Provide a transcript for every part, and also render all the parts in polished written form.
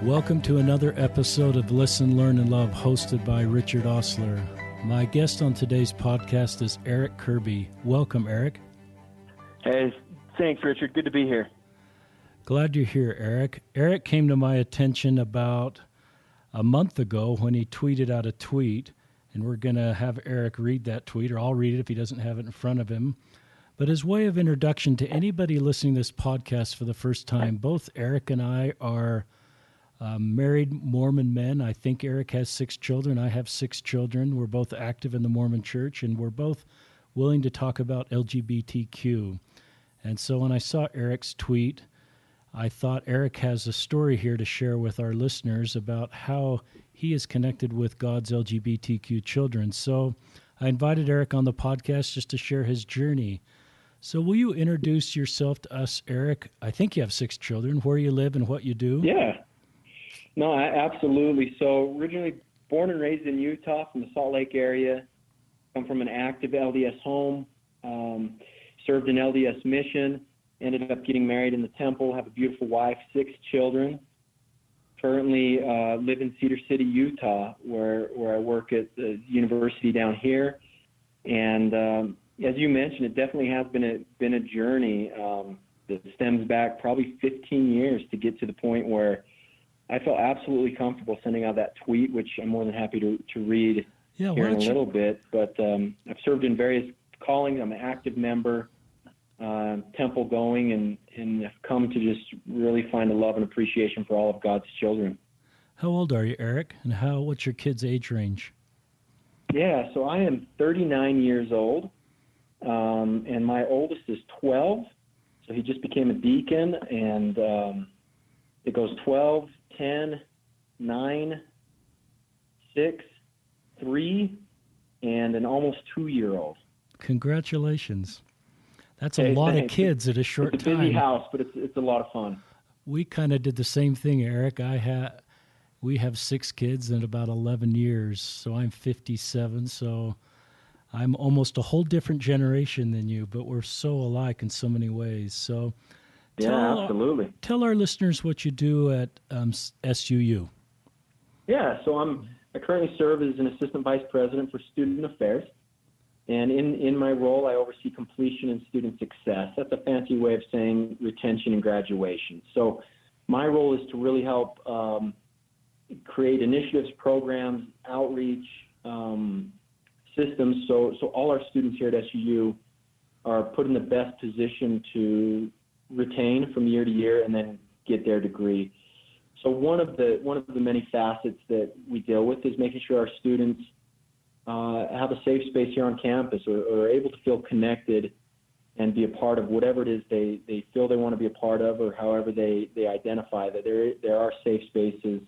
Welcome to another episode of Listen, Learn, and Love, hosted by Richard Osler. My guest on today's podcast is Eric Kirby. Welcome, Eric. Hey, thanks, Richard. Good to be here. Glad you're here, Eric. Eric came to my attention about a month ago when he tweeted out a tweet, and we're going to have Eric read that tweet, or I'll read it if he doesn't have it in front of him. But as way of introduction to anybody listening to this podcast for the first time, both Eric and I are married Mormon men. I think Eric has 6 children. I have 6 children. We're both active in the Mormon church, and we're both willing to talk about LGBTQ. And so when I saw Eric's tweet, I thought Eric has a story here to share with our listeners about how he is connected with God's LGBTQ children. So I invited Eric on the podcast just to share his journey. So will you introduce yourself to us, Eric? I think you have 6 children, where you live and what you do. Yeah. No, absolutely. So originally born and raised in Utah from the Salt Lake area, come from an active LDS home, served in LDS mission, ended up getting married in the temple, have a beautiful wife, 6 children. Currently live in Cedar City, Utah, where I work at the university down here. And as you mentioned, it definitely has been a journey that stems back probably 15 years to get to the point where I felt absolutely comfortable sending out that tweet, which I'm more than happy to read here in a little bit. But I've served in various callings. I'm an active member, temple going, and have come to just really find a love and appreciation for all of God's children. How old are you, Eric? And what's your kids' age range? Yeah, so I am 39 years old, and my oldest is 12. So he just became a deacon, and it goes 12, 10, 9, 6, 3, and an almost 2-year-old. Congratulations. That's a lot of kids at a short time. It's a busy house, but it's a lot of fun. We kind of did the same thing, Eric. We have 6 kids in about 11 years, so I'm 57, so I'm almost a whole different generation than you, but we're so alike in so many ways. So yeah, absolutely. Tell our listeners what you do at SUU. Yeah, so I currently serve as an assistant vice president for student affairs. And in my role, I oversee completion and student success. That's a fancy way of saying retention and graduation. So my role is to really help create initiatives, programs, outreach, systems. So all our students here at SUU are put in the best position to retain from year to year and then get their degree. So one of the many facets that we deal with is making sure our students have a safe space here on campus, or are able to feel connected and be a part of whatever it is they feel they want to be a part of, or however they identify, that there are safe spaces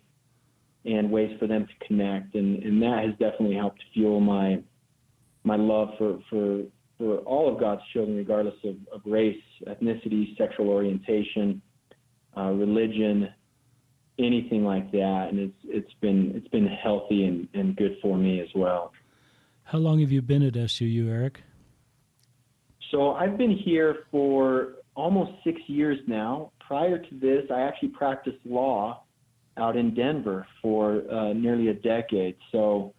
and ways for them to connect. And that has definitely helped fuel my love for all of God's children, regardless of race, ethnicity, sexual orientation, religion, anything like that. And it's been healthy and good for me as well. How long have you been at SUU, Eric? So I've been here for almost 6 years now. Prior to this, I actually practiced law out in Denver for nearly a decade. So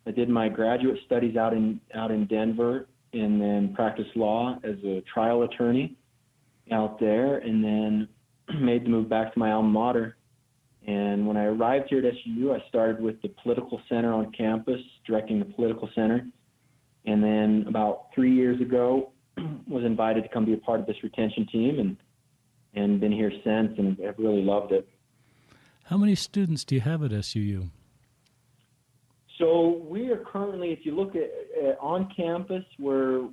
I did my graduate studies out in Denver, and then practiced law as a trial attorney out there, and then made the move back to my alma mater. And when I arrived here at SUU, I started with the political center on campus, directing the political center. And then about 3 years ago, was invited to come be a part of this retention team, and been here since, and have really loved it. How many students do you have at SUU? So we are currently, if you look at on campus, we're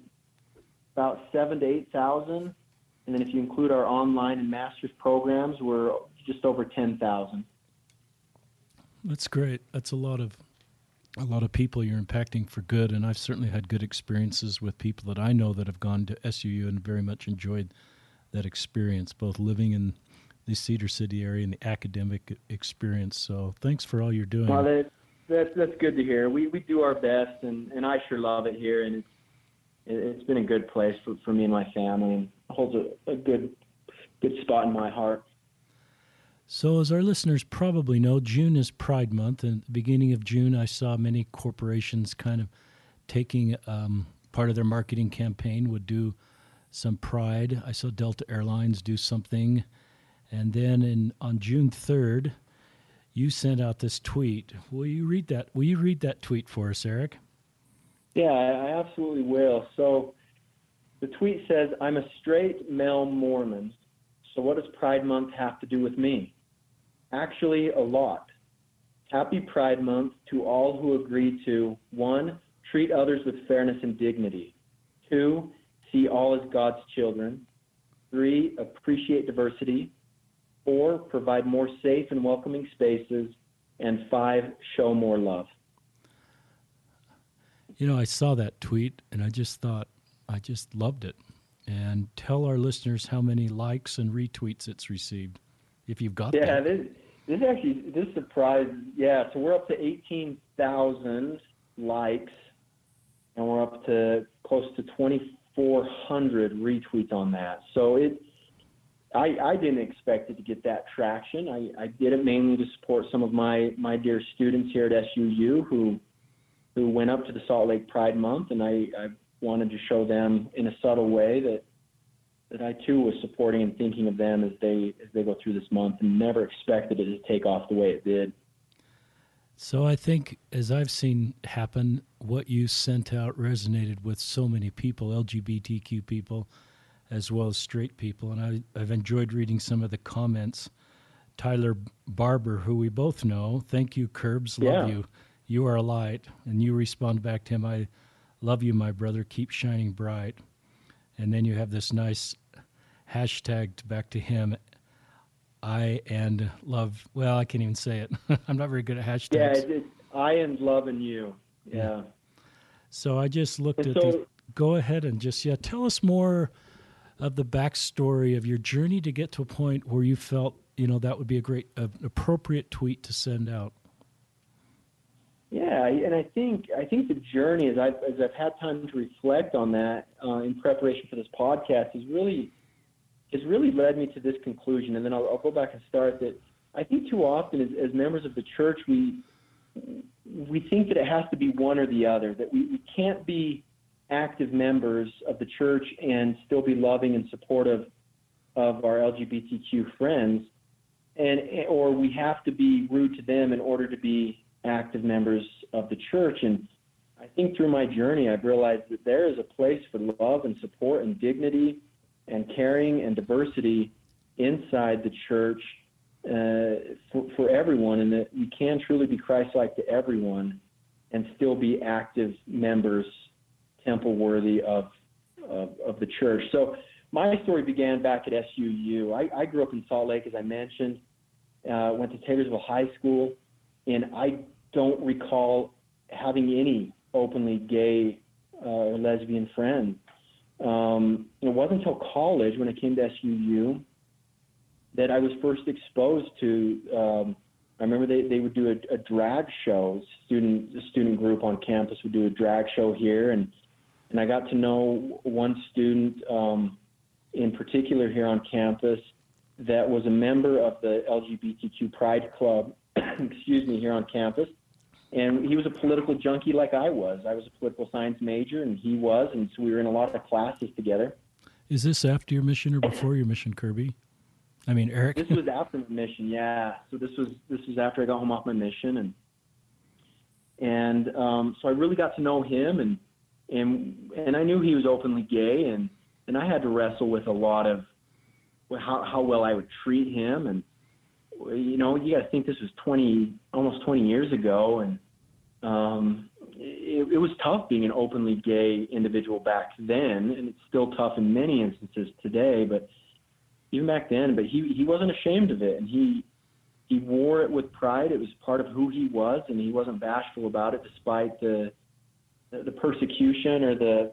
about 7,000 to 8,000. And then if you include our online and master's programs, we're just over 10,000. That's great. That's a lot of people you're impacting for good, and I've certainly had good experiences with people that I know that have gone to SUU and very much enjoyed that experience, both living in the Cedar City area and the academic experience. So thanks for all you're doing. Well, that's good to hear. We do our best, and I sure love it here, and it's been a good place for me and my family, and holds a good spot in my heart. So as our listeners probably know, June is Pride Month, and at the beginning of June I saw many corporations kind of taking part of their marketing campaign would do some Pride. I saw Delta Airlines do something, and then on June 3rd, you sent out this tweet. Will you read that tweet for us, Eric? Yeah, I absolutely will. So the tweet says, "I'm a straight male Mormon, so what does Pride Month have to do with me? Actually, a lot. Happy Pride Month to all who agree to 1. Treat others with fairness and dignity. 2. See all as God's children. 3. Appreciate diversity. 4. Provide more safe and welcoming spaces. And 5. Show more love." You know, I saw that tweet and I just loved it. And tell our listeners how many likes and retweets it's received, if you've got that. This surprised. Yeah, so we're up to 18,000 likes, and we're up to close to 2,400 retweets on that. So I didn't expect it to get that traction. I did it mainly to support some of my dear students here at SUU who went up to the Salt Lake Pride Month, and I wanted to show them in a subtle way that I too was supporting and thinking of them as they go through this month, and never expected it to take off the way it did. So I think, as I've seen happen, what you sent out resonated with so many people, LGBTQ people, as well as straight people, and I've enjoyed reading some of the comments. Tyler Barber, who we both know, "Thank you, Curbs, love you. You are a light." And you respond back to him, "I love you, my brother. Keep shining bright." And then you have this nice hashtag back to him, "I and love." Well, I can't even say it. I'm not very good at hashtags. Yeah, I and love and you. Yeah. So I just looked at these. Go ahead and just, tell us more of the backstory of your journey to get to a point where you felt, that would be a great, appropriate tweet to send out. Yeah, and I think the journey, as I've had time to reflect on that in preparation for this podcast, has really led me to this conclusion. And then I'll go back and start that I think too often as members of the church, we think that it has to be one or the other, that we can't be active members of the church and still be loving and supportive of our LGBTQ friends, or we have to be rude to them in order to be active members of the church. And I think through my journey, I've realized that there is a place for love and support and dignity and caring and diversity inside the church for everyone, and that we can truly be Christ-like to everyone and still be active members, temple-worthy of the church. So my story began back at SUU. I grew up in Salt Lake, as I mentioned, went to Taylorsville High School, and I don't recall having any openly gay or lesbian friends. It wasn't until college, when I came to SUU, that I was first exposed to, I remember they would do a drag show. The student group on campus would do a drag show here, and I got to know one student in particular here on campus that was a member of the LGBTQ Pride Club, here on campus. And he was a political junkie like I was. I was a political science major, and he was, and so we were in a lot of classes together. Is this after your mission or before your mission, Kirby? I mean, Eric? This was after my mission, yeah. So this was after I got home off my mission, and so I really got to know him, and I knew he was openly gay, and I had to wrestle with a lot of how well I would treat him, and you got to think this was almost 20 years ago, and it was tough being an openly gay individual back then, and it's still tough in many instances today, but even back then. But he wasn't ashamed of it, and he wore it with pride. It was part of who he was, and he wasn't bashful about it, despite the persecution or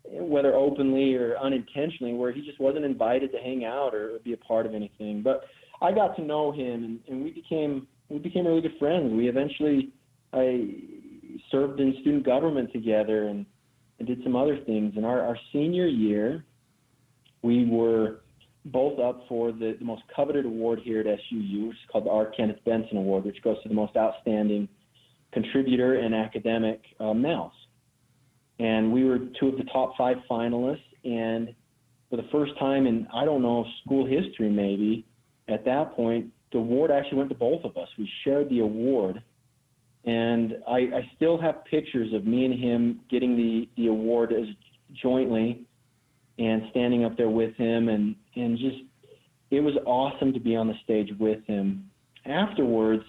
whether openly or unintentionally, where he just wasn't invited to hang out or be a part of anything. But I got to know him, and we became really good friends. I served in student government together, and and did some other things. In our senior year, we were both up for the most coveted award here at SUU, which is called the R. Kenneth Benson Award, which goes to the most outstanding contributor and academic males. And we were two of the top 5 finalists, and for the first time in, I don't know, school history maybe, at that point, the award actually went to both of us. We shared the award, and I still have pictures of me and him getting the award as jointly and standing up there with him, and just, it was awesome to be on the stage with him. Afterwards,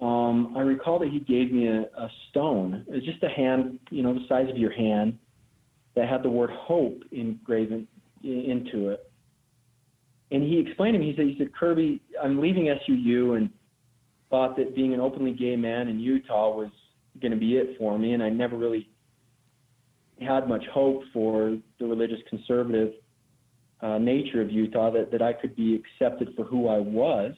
I recall that he gave me a stone. It was just a hand, the size of your hand, that had the word hope engraven into it. And he explained to me, he said, Kirby, I'm leaving SUU and thought that being an openly gay man in Utah was going to be it for me, and I never really had much hope for the religious conservative nature of Utah, that I could be accepted for who I was.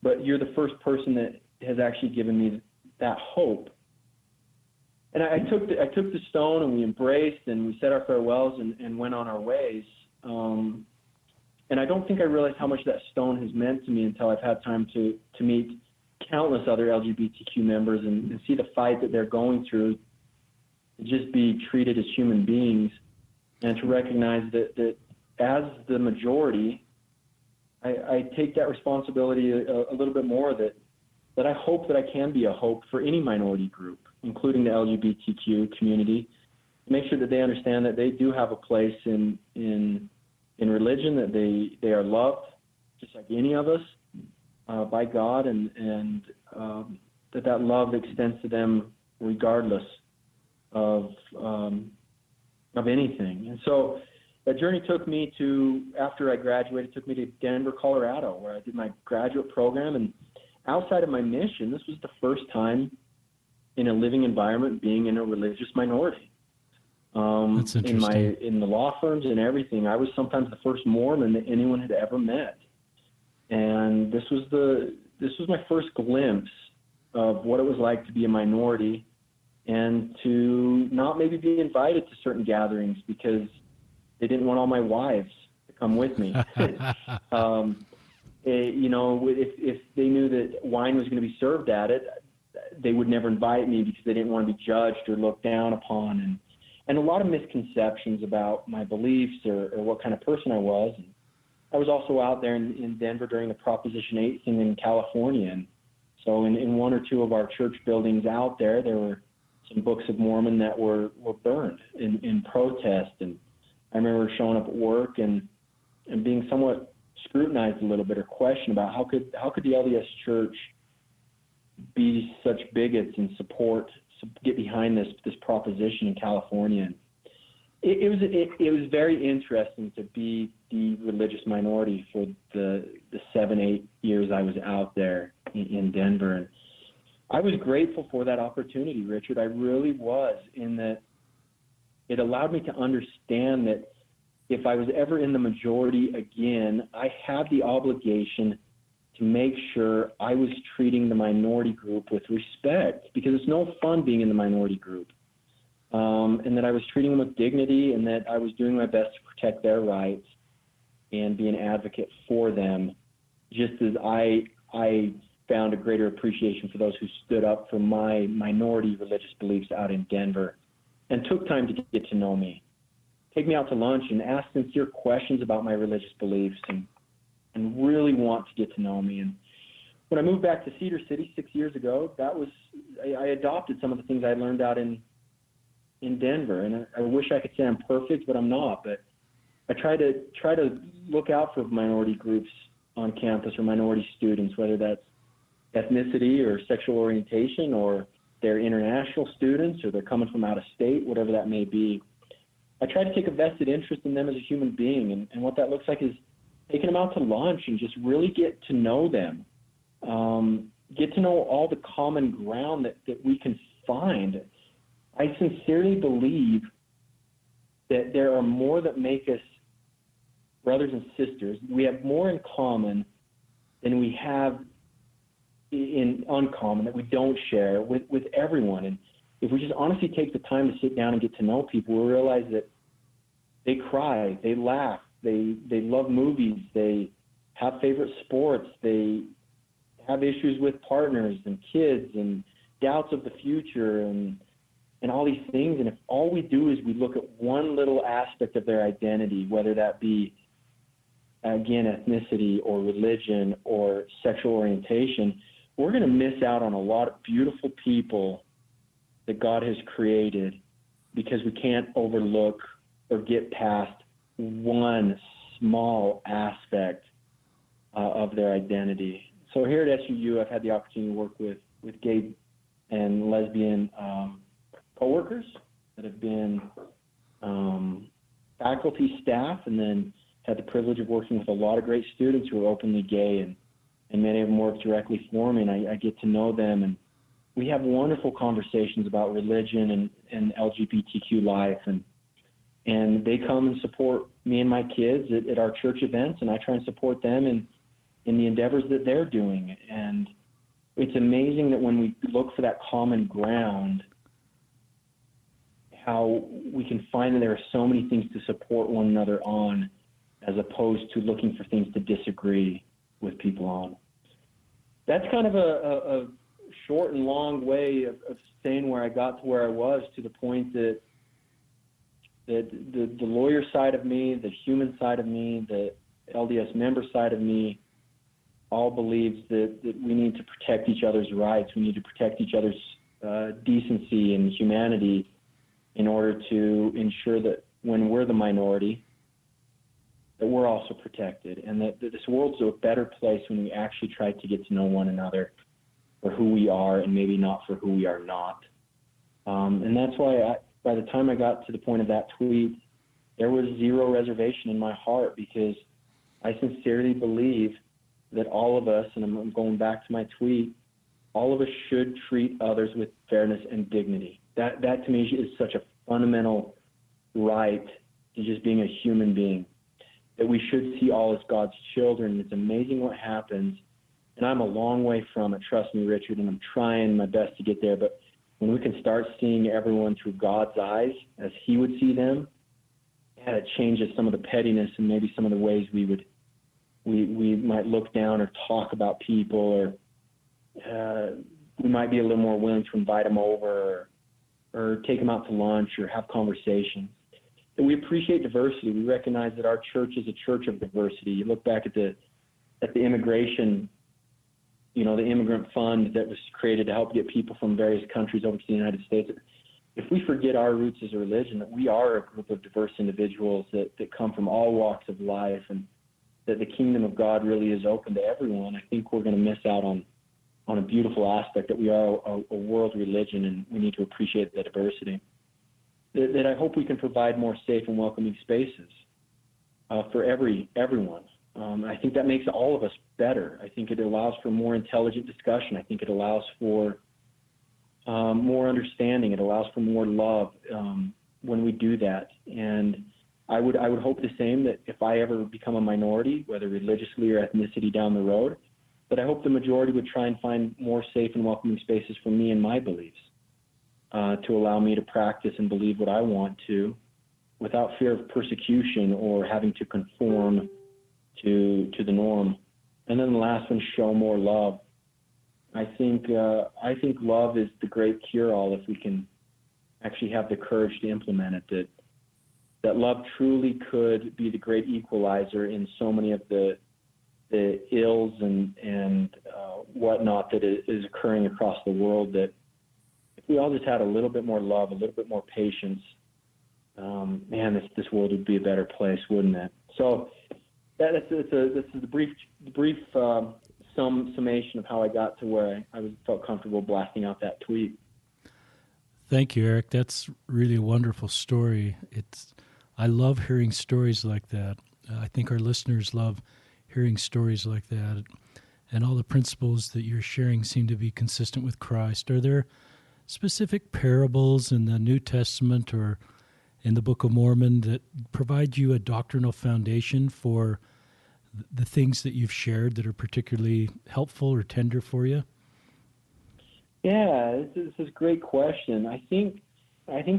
But you're the first person that has actually given me that hope. And I took the stone, and we embraced, and we said our farewells, and went on our ways. And I don't think I realized how much that stone has meant to me until I've had time to meet countless other LGBTQ members and see the fight that they're going through, to just be treated as human beings, and to recognize that as the majority, I take that responsibility a little bit more, that I hope that I can be a hope for any minority group, including the LGBTQ community, to make sure that they understand that they do have a place in religion, that they are loved just like any of us by God, and that love extends to them regardless of anything. And so that journey took me to, after I graduated, took me to Denver, Colorado, where I did my graduate program. And outside of my mission, this was the first time in a living environment being in a religious minority. That's interesting. In the law firms and everything, I was sometimes the first Mormon that anyone had ever met. And this was my first glimpse of what it was like to be a minority, and to not maybe be invited to certain gatherings because they didn't want all my wives to come with me. If they knew that wine was going to be served at it, they would never invite me because they didn't want to be judged or looked down upon, and a lot of misconceptions about my beliefs or what kind of person I was. And I was also out there in Denver during the Proposition 8 thing in California, and so in one or two of our church buildings out there were some books of Mormon that were burned in protest. And I remember showing up at work and being somewhat scrutinized a little bit, or questioned about how could the LDS Church be such bigots and get behind this proposition in California. And it was very interesting to be the religious minority for the 7-8 years I was out there in Denver. And I was grateful for that opportunity, Richard. I really was, in that it allowed me to understand that if I was ever in the majority again, I had the obligation to make sure I was treating the minority group with respect, because it's no fun being in the minority group, and that I was treating them with dignity, and that I was doing my best to protect their rights and be an advocate for them, just as I found a greater appreciation for those who stood up for my minority religious beliefs out in Denver and took time to get to know me, take me out to lunch and ask sincere questions about my religious beliefs, and really want to get to know me. And when I moved back to Cedar City 6 years ago, I adopted some of the things I learned out in Denver. And I wish I could say I'm perfect, but I'm not. But I try to look out for minority groups on campus, or minority students, whether that's ethnicity or sexual orientation, or they're international students, or they're coming from out of state, whatever that may be. I try to take a vested interest in them as a human being, and what that looks like is taking them out to lunch and just really get to know them, get to know all the common ground that we can find. I sincerely believe that there are more that make us brothers and sisters. We have more in common than we have in uncommon, that we don't share with everyone. And if we just honestly take the time to sit down and get to know people, we'll realize that they cry, they laugh, they love movies, they have favorite sports, they have issues with partners and kids and doubts of the future and all these things. And if all we do is we look at one little aspect of their identity, whether that be, again, ethnicity or religion or sexual orientation, we're going to miss out on a lot of beautiful people that God has created because we can't overlook or get past one small aspect of their identity. So here at SUU, I've had the opportunity to work with gay and lesbian coworkers that have been faculty, staff, and then had the privilege of working with a lot of great students who are openly gay, and many of them work directly for me, and I get to know them, and we have wonderful conversations about religion and LGBTQ life, and they come and support me and my kids at our church events, and I try and support them in the endeavors that they're doing. And it's amazing that when we look for that common ground, how we can find that there are so many things to support one another on, as opposed to looking for things to disagree with people on. That's kind of a short and long way of saying where I got to where I was, to the point that the lawyer side of me, the human side of me, the LDS member side of me, all believes that we need to protect each other's rights. We need to protect each other's decency and humanity in order to ensure that when we're the minority, that we're also protected, and that this world's a better place when we actually try to get to know one another for who we are and maybe not for who we are not. And that's why by the time I got to the point of that tweet, there was zero reservation in my heart, because I sincerely believe that all of us, and I'm going back to my tweet, all of us should treat others with fairness and dignity. That to me is such a fundamental right to just being a human being, that we should see all as God's children. It's amazing what happens, and I'm a long way from it, trust me, Richard, and I'm trying my best to get there, but when we can start seeing everyone through God's eyes as he would see them, yeah, it changes some of the pettiness and maybe some of the ways we might look down or talk about people, or we might be a little more willing to invite them over or take them out to lunch or have conversations. And we appreciate diversity. We recognize that our church is a church of diversity. You look back at the immigration, the immigrant fund that was created to help get people from various countries over to the United States. If we forget our roots as a religion, that we are a group of diverse individuals that come from all walks of life, and that the kingdom of God really is open to everyone, I think we're going to miss out on a beautiful aspect, that we are a world religion, and we need to appreciate the diversity. That I hope we can provide more safe and welcoming spaces for everyone. I think that makes all of us better. I think it allows for more intelligent discussion. I think it allows for more understanding. It allows for more love when we do that. And I would hope the same, that if I ever become a minority, whether religiously or ethnicity down the road, that I hope the majority would try and find more safe and welcoming spaces for me and my beliefs, to allow me to practice and believe what I want to, without fear of persecution or having to conform to the norm. And then the last one, show more love. I think love is the great cure-all if we can actually have the courage to implement it. That love truly could be the great equalizer in so many of the ills and whatnot that is occurring across the world. That if we all just had a little bit more love, a little bit more patience, this world would be a better place, wouldn't it? So this is the brief summation of how I got to where I felt comfortable blasting out that tweet. Thank you, Eric. That's really a wonderful story. I love hearing stories like that. I think our listeners love hearing stories like that. And all the principles that you're sharing seem to be consistent with Christ. Are there specific parables in the New Testament or in the Book of Mormon that provide you a doctrinal foundation for the things that you've shared that are particularly helpful or tender for you? Yeah, this is a great question. I think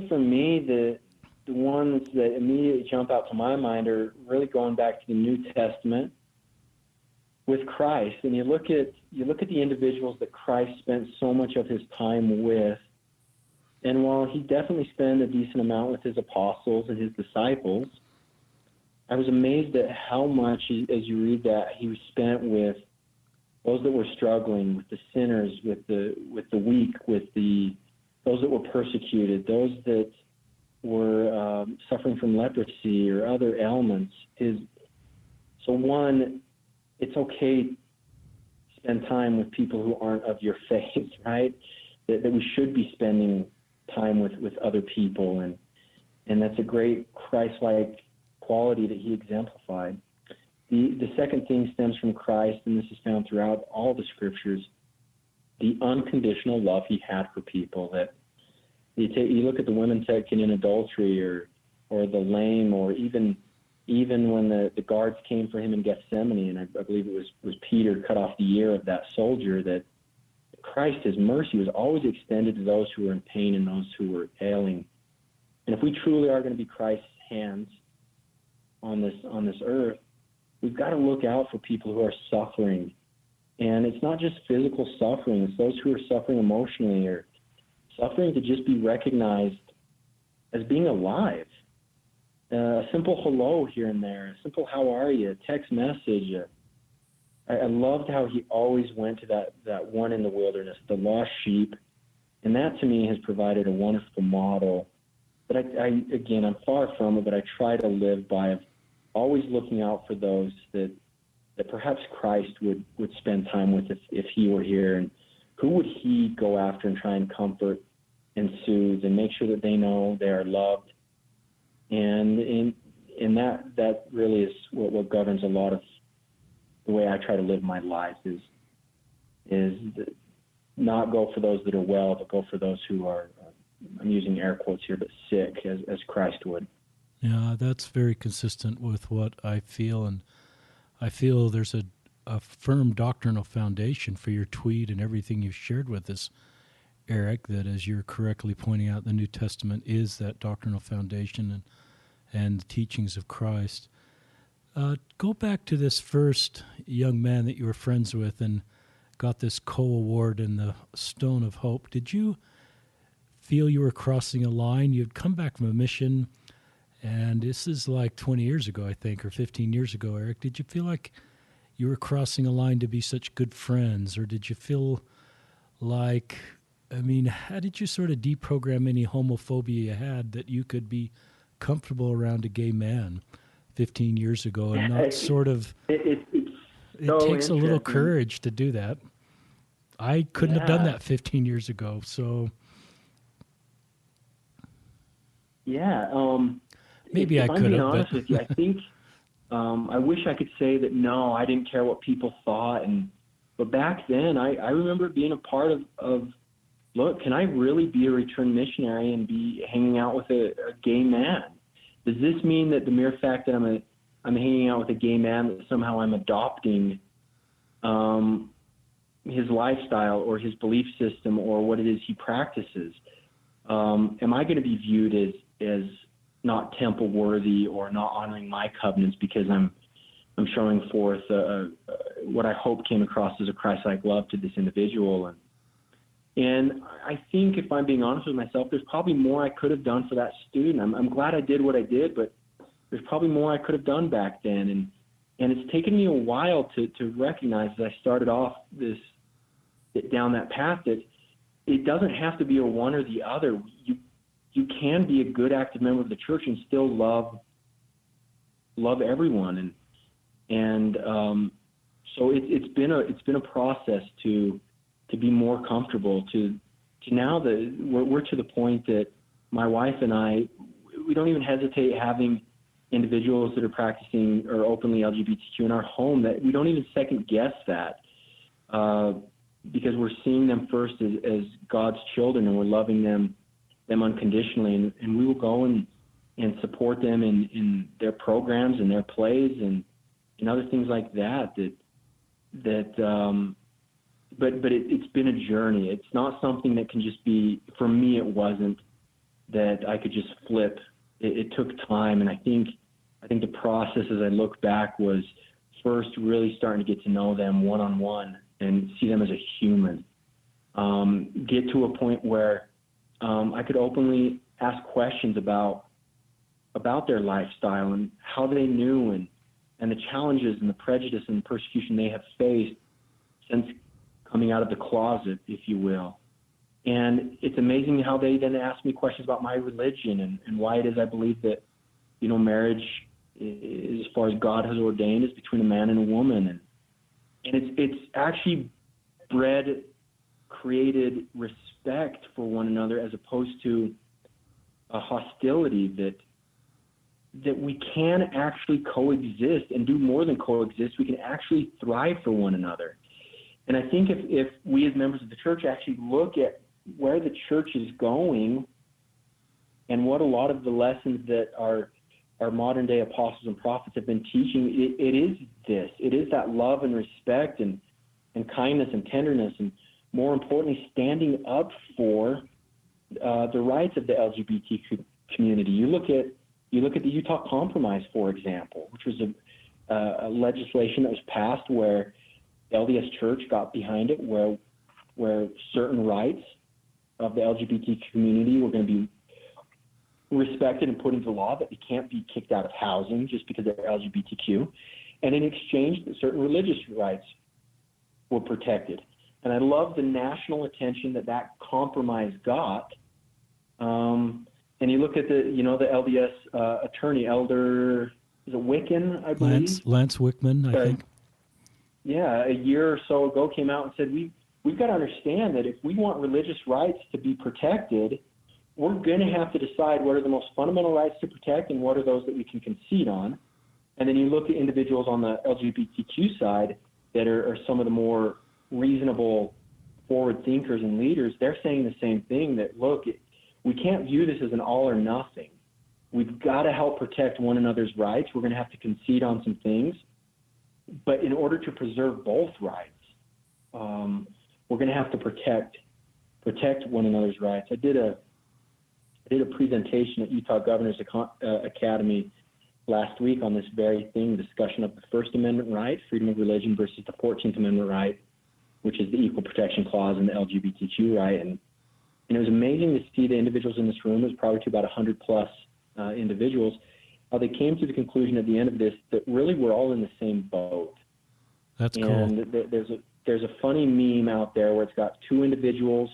for me the ones that immediately jump out to my mind are really going back to the New Testament with Christ, and you look at the individuals that Christ spent so much of his time with. And while he definitely spent a decent amount with his apostles and his disciples, I was amazed at how much, as you read that, he was spent with those that were struggling, with the sinners, with the weak, with those that were persecuted, those that were suffering from leprosy or other ailments. So one, it's okay to spend time with people who aren't of your faith, right? That we should be spending time with other people, and that's a great Christ-like quality that he exemplified. The second thing stems from Christ, and this is found throughout all the scriptures, the unconditional love he had for people. That you look at the women taken in adultery, or the lame, or even when the guards came for him in Gethsemane, and I believe it was Peter cut off the ear of that soldier, that Christ, his mercy was always extended to those who were in pain and those who were ailing. And if we truly are going to be Christ's hands on this earth, we've got to look out for people who are suffering. And it's not just physical suffering, it's those who are suffering emotionally, or suffering to just be recognized as being alive. A simple hello here and there, a simple how are you, a text message. I loved how he always went to that one in the wilderness, the lost sheep. And that to me has provided a wonderful model. But I'm far from it, but I try to live by of always looking out for those that perhaps Christ would spend time with if he were here. And who would he go after and try and comfort and soothe and make sure that they know they are loved? And that really is what governs a lot of the way I try to live my life, is not go for those that are well, but go for those who are, I'm using air quotes here, but sick, as Christ would. Yeah, that's very consistent with what I feel, and I feel there's a firm doctrinal foundation for your tweet and everything you've shared with us, Eric, that, as you're correctly pointing out, the New Testament is that doctrinal foundation and the teachings of Christ. Go back to this first young man that you were friends with and got this co-award in the Stone of Hope. Did you feel you were crossing a line? You'd come back from a mission, and this is like 20 years ago, I think, or 15 years ago, Eric. Did you feel like you were crossing a line to be such good friends, or did you feel like, how did you sort of deprogram any homophobia you had that you could be comfortable around a gay man 15 years ago and not sort of... It takes a little courage to do that. I couldn't have done that 15 years ago, so... Yeah. Maybe I could have, if I'm being honest with you, I think I wish I could say that, no, I didn't care what people thought. But back then, I remember being a part of, look, can I really be a returned missionary and be hanging out with a gay man? Does this mean that the mere fact that I'm hanging out with a gay man, that somehow I'm adopting his lifestyle or his belief system or what it is he practices? Am I going to be viewed as not temple worthy or not honoring my covenants because I'm showing forth what I hope came across as a Christ-like love to this individual? And I think, if I'm being honest with myself, there's probably more I could have done for that student. I'm glad I did what I did, but there's probably more I could have done back then. And it's taken me a while to recognize, as I started off down that path, that it doesn't have to be a one or the other. You can be a good, active member of the church and still love everyone. And so it's been a process to be more comfortable, to now that we're to the point that my wife and I, we don't even hesitate having individuals that are practicing or openly LGBTQ in our home, that we don't even second guess that, because we're seeing them first as God's children, and we're loving them unconditionally, and we will go and support them in their programs and their plays and other things like that it's been a journey. It's not something that can just be, for me, it wasn't that I could just flip. It took time. And I think the process as I look back was first really starting to get to know them one-on-one and see them as a human. Get to a point where I could openly ask questions about their lifestyle and how they knew and the challenges and the prejudice and persecution they have faced since coming out of the closet, if you will. And it's amazing how they then ask me questions about my religion and why it is I believe that, marriage, as far as God has ordained, is between a man and a woman. And it's actually created respect for one another as opposed to a hostility that we can actually coexist and do more than coexist. We can actually thrive for one another. And I think if we as members of the church actually look at where the church is going and what a lot of the lessons that our modern day apostles and prophets have been teaching, it is this. It is that love and respect and kindness and tenderness, and more importantly, standing up for the rights of the LGBTQ community. You look at the Utah Compromise, for example, which was a legislation that was passed where the LDS Church got behind it, where certain rights of the LGBT community were going to be respected and put into law, that they can't be kicked out of housing just because they're LGBTQ. And in exchange, certain religious rights were protected. And I love the national attention that compromise got. And you look at the LDS attorney, Elder, is it Wiccan, I believe? Lance Wickman, I think. Yeah, a year or so ago came out and said, we've got to understand that if we want religious rights to be protected, we're going to have to decide what are the most fundamental rights to protect and what are those that we can concede on. And then you look at individuals on the LGBTQ side that are some of the more reasonable forward thinkers and leaders. They're saying the same thing, that, look, we can't view this as an all or nothing. We've got to help protect one another's rights. We're going to have to concede on some things. But in order to preserve both rights, we're going to have to protect one another's rights. I did a presentation at Utah Governor's Academy last week on this very thing, discussion of the First Amendment right, freedom of religion, versus the 14th Amendment right, which is the Equal Protection Clause and the LGBTQ right. And it was amazing to see the individuals in this room. It was probably to about 100 plus individuals. How they came to the conclusion at the end of this that really we're all in the same boat. That's cool. And there's a funny meme out there where it's got two individuals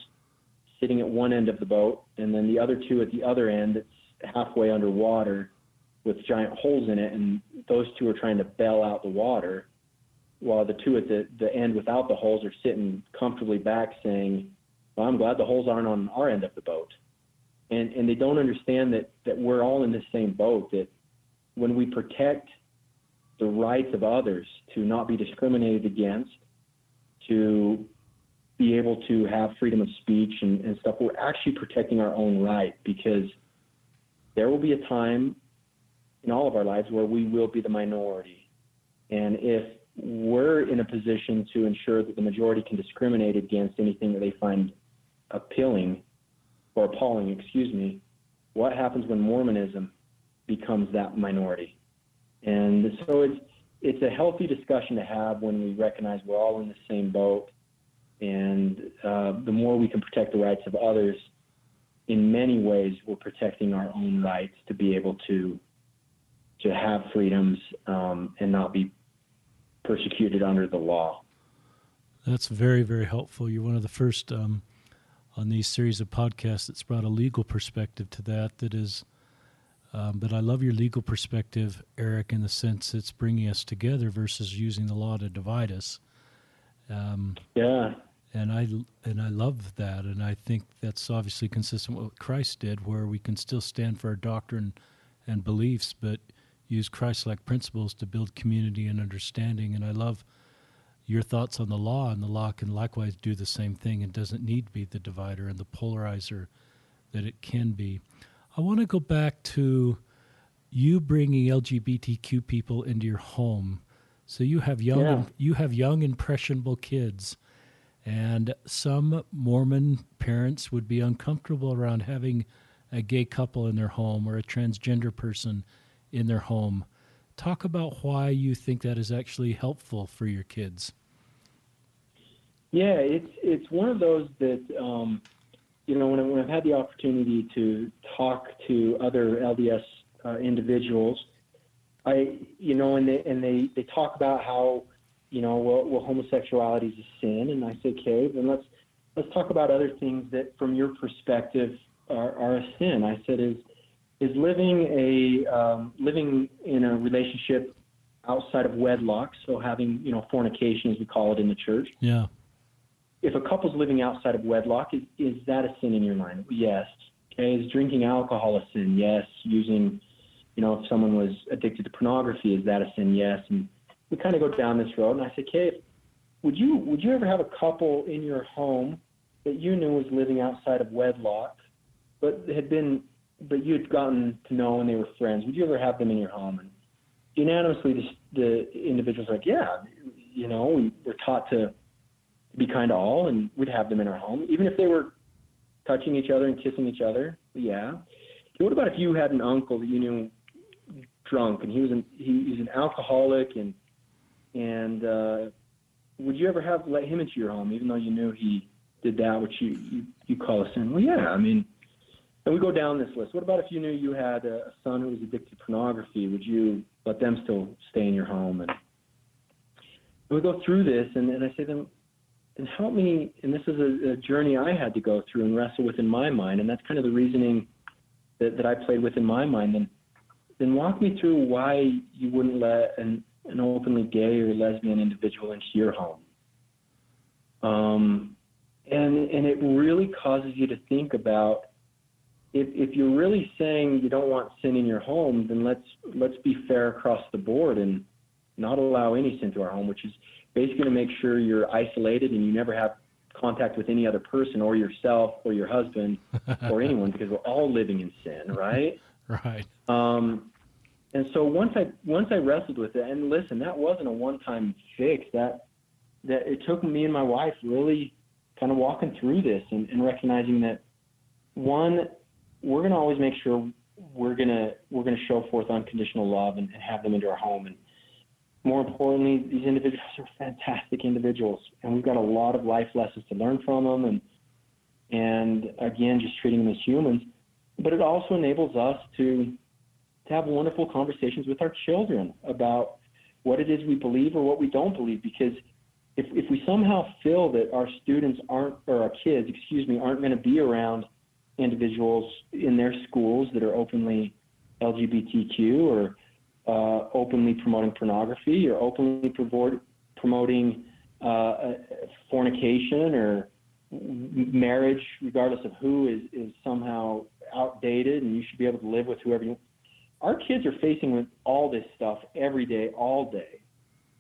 sitting at one end of the boat, and then the other two at the other end that's halfway underwater with giant holes in it, and those two are trying to bail out the water, while the two at the end without the holes are sitting comfortably back saying, well, I'm glad the holes aren't on our end of the boat. And they don't understand that we're all in the same boat, that when we protect the rights of others to not be discriminated against, to be able to have freedom of speech and stuff, we're actually protecting our own right, because there will be a time in all of our lives where we will be the minority. And if we're in a position to ensure that the majority can discriminate against anything that they find appealing or appalling, what happens when Mormonism becomes that minority? And so it's a healthy discussion to have when we recognize we're all in the same boat. And the more we can protect the rights of others, in many ways, we're protecting our own rights to be able to have freedoms and not be persecuted under the law. That's very, very helpful. You're one of the first on these series of podcasts that's brought a legal perspective to that is, but I love your legal perspective, Eric, in the sense it's bringing us together versus using the law to divide us. Yeah. And I love that, and I think that's obviously consistent with what Christ did, where we can still stand for our doctrine and beliefs, but use Christ-like principles to build community and understanding. And I love your thoughts on the law, and the law can likewise do the same thing and doesn't need to be the divider and the polarizer that it can be. I want to go back to you bringing LGBTQ people into your home. So you have young, impressionable kids. And some Mormon parents would be uncomfortable around having a gay couple in their home or a transgender person in their home. Talk about why you think that is actually helpful for your kids. Yeah, it's one of those that when I've had the opportunity to talk to other LDS individuals, and they talk about how well homosexuality is a sin, and I say, okay, then let's talk about other things that from your perspective are a sin. I said, is living in a relationship outside of wedlock, so having fornication as we call it in the church. Yeah. If a couple's living outside of wedlock, is that a sin in your mind? Yes. Okay. Is drinking alcohol a sin? Yes. Using, if someone was addicted to pornography, is that a sin? Yes. And we kind of go down this road, and I say, okay, would you ever have a couple in your home that you knew was living outside of wedlock, but you had gotten to know and they were friends? Would you ever have them in your home? And unanimously, the individuals are like, yeah, we're taught to be kind to all, and we'd have them in our home, even if they were touching each other and kissing each other. Yeah. What about if you had an uncle that you knew drunk, and he was an alcoholic, and would you ever let him into your home, even though you knew he did that, which you call a sin? Well, yeah. I mean, and we go down this list. What about if you knew you had a son who was addicted to pornography? Would you let them still stay in your home? And we go through this, and I say, then help me. And this is a journey I had to go through and wrestle with in my mind, and that's kind of the reasoning that I played with in my mind. Then walk me through why you wouldn't let an openly gay or lesbian individual into your home. And it really causes you to think about, if you're really saying you don't want sin in your home, then let's be fair across the board and not allow any sin to our home, which is basically going to make sure you're isolated and you never have contact with any other person or yourself or your husband or anyone, because we're all living in sin, right? Right. And so once I wrestled with it, and listen, that wasn't a one-time fix. That it took me and my wife really kind of walking through this and recognizing that, one, we're going to always make sure we're going to show forth unconditional love and have them into our home. And more importantly, these individuals are fantastic individuals, and we've got a lot of life lessons to learn from them. And again, just treating them as humans. But it also enables us to have wonderful conversations with our children about what it is we believe or what we don't believe. Because if we somehow feel that our kids aren't going to be around individuals in their schools that are openly LGBTQ or openly promoting pornography or openly promoting fornication or marriage, regardless of who, is somehow outdated and you should be able to live with whoever you want. Our kids are facing with all this stuff every day, all day.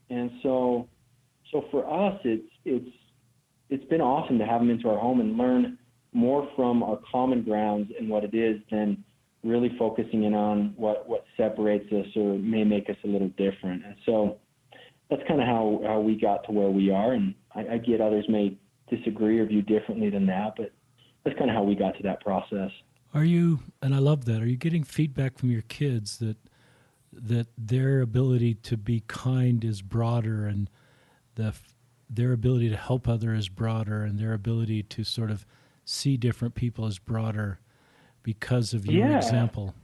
And so for us, it's been awesome to have them into our home and learn more from our common grounds and what it is than really focusing in on what separates us or may make us a little different. And so that's kind of how we got to where we are. And I get others may disagree or view differently than that, but that's kind of how we got to that process. Are you, and I love that, are you getting feedback from your kids that their ability to be kind is broader, and their ability to help others is broader, and their ability to sort of see different people is broader because of your example?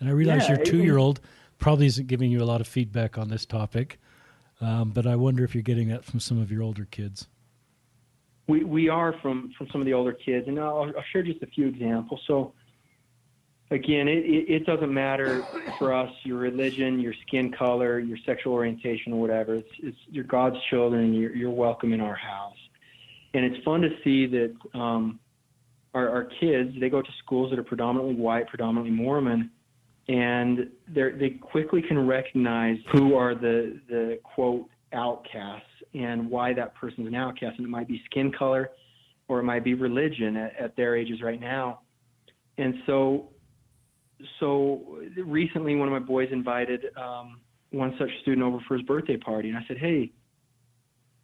And I realize your 2-year-old probably isn't giving you a lot of feedback on this topic, but I wonder if you're getting that from some of your older kids. We are from some of the older kids, and I'll share just a few examples. So, again, it doesn't matter for us your religion, your skin color, your sexual orientation, or whatever. You're God's children, and you're welcome in our house. And it's fun to see that our kids, they go to schools that are predominantly white, predominantly Mormon, and they quickly can recognize who are the quote outcasts and why that person's an outcast. And it might be skin color or it might be religion at their ages right now. And so recently one of my boys invited one such student over for his birthday party. And I said, hey,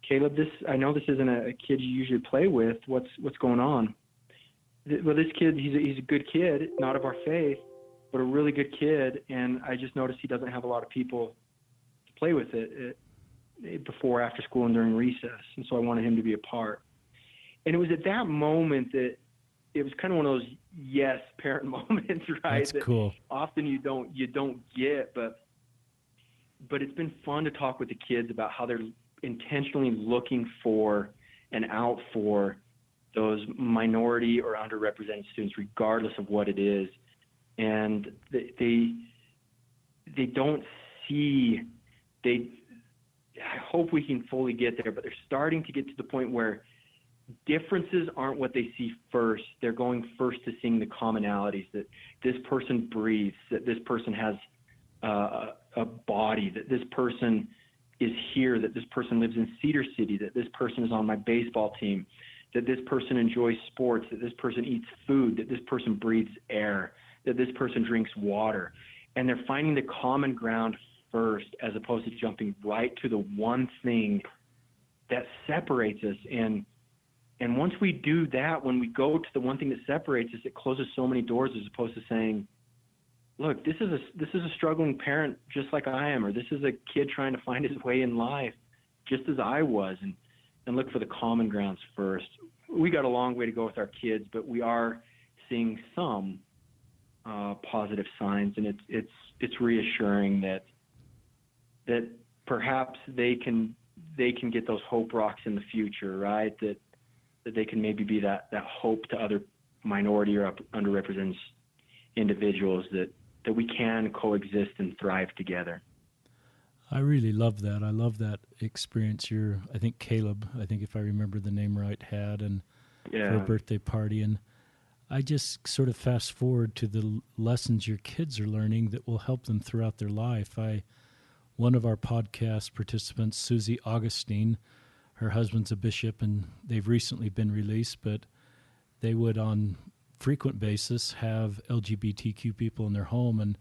Caleb, I know this isn't a kid you usually play with. What's going on? Well, this kid, he's a good kid, not of our faith, but a really good kid, and I just noticed he doesn't have a lot of people to play with it before, after school, and during recess, and so I wanted him to be a part. And it was at that moment that it was kind of one of those yes parent moments, right? That's cool. Often you don't get, but it's been fun to talk with the kids about how they're intentionally looking for and out for those minority or underrepresented students, regardless of what it is. And they don't see, I hope we can fully get there, but they're starting to get to the point where differences aren't what they see first. They're going first to seeing the commonalities, that this person breathes, that this person has a body, that this person is here, that this person lives in Cedar City, that this person is on my baseball team, that this person enjoys sports, that this person eats food, that this person breathes air, that this person drinks water. And they're finding the common ground first, as opposed to jumping right to the one thing that separates us. And once we do that, when we go to the one thing that separates us, it closes so many doors, as opposed to saying, look, this is a struggling parent just like I am, or this is a kid trying to find his way in life just as I was, and look for the common grounds first. We got a long way to go with our kids, but we are seeing some positive signs, and it's reassuring that perhaps they can get those hope rocks in the future, right? That they can maybe be that hope to other minority or underrepresented individuals, that we can coexist and thrive together. I really love that. I love that experience I think Caleb, if I remember the name right, had, and for a birthday party. And I just sort of fast forward to the lessons your kids are learning that will help them throughout their life. One of our podcast participants, Susie Augustine, her husband's a bishop, and they've recently been released, but they would on frequent basis have LGBTQ people in their home, and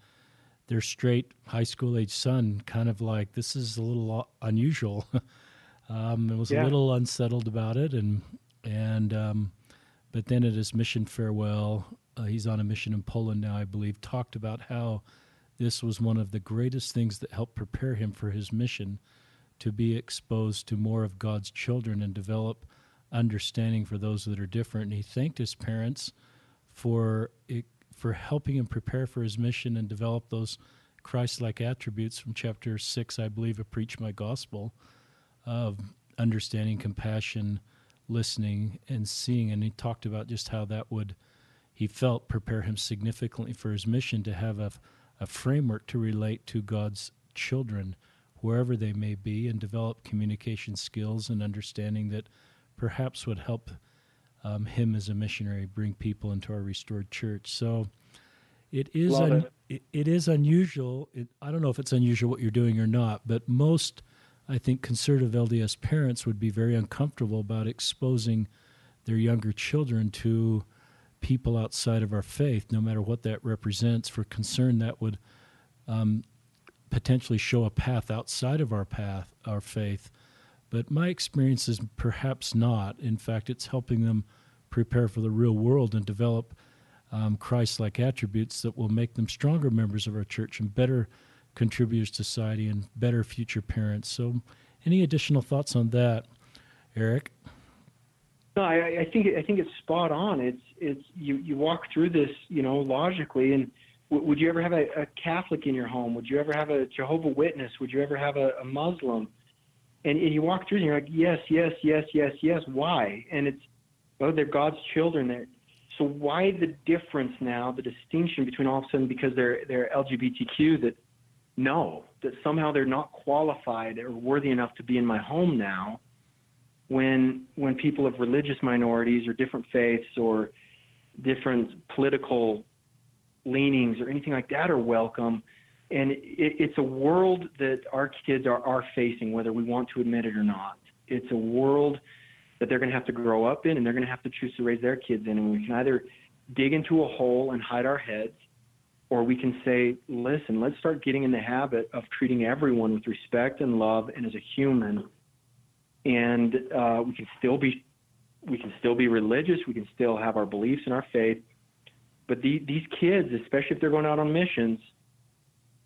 their straight high school age son kind of like, this is a little unusual. Was a little unsettled about it, but then at his mission farewell, he's on a mission in Poland now, I believe, talked about how this was one of the greatest things that helped prepare him for his mission, to be exposed to more of God's children and develop understanding for those that are different. And he thanked his parents for helping him prepare for his mission and develop those Christ-like attributes from chapter 6, I believe, of Preach My Gospel, of understanding, compassion, listening, and seeing. And he talked about just how that would, he felt, prepare him significantly for his mission, to have a framework to relate to God's children wherever they may be, and develop communication skills and understanding that perhaps would help him as a missionary bring people into our restored church. So it is it is unusual. I don't know if it's unusual what you're doing or not, but most, I think, conservative LDS parents would be very uncomfortable about exposing their younger children to people outside of our faith, no matter what that represents, for concern that would potentially show a path outside of our faith. But my experience is perhaps not. In fact, it's helping them prepare for the real world and develop Christ-like attributes that will make them stronger members of our church and better contributors to society and better future parents. So any additional thoughts on that, Eric? No, I think it's spot on. It's you walk through this, logically. And would you ever have a Catholic in your home? Would you ever have a Jehovah's Witness? Would you ever have a Muslim? And you walk through and you're like, yes, yes, yes, yes, yes. Why? And they're God's children. So why the difference now, the distinction between all of a sudden, because they're LGBTQ, that somehow they're not qualified or worthy enough to be in my home now, when people of religious minorities or different faiths or different political leanings or anything like that are welcome. And it's a world that our kids are facing, whether we want to admit it or not. It's a world that they're going to have to grow up in, and they're going to have to choose to raise their kids in. And we can either dig into a hole and hide our heads, or we can say, listen, let's start getting in the habit of treating everyone with respect and love and as a human, and we can still be religious. We can still have our beliefs and our faith. But these kids, especially if they're going out on missions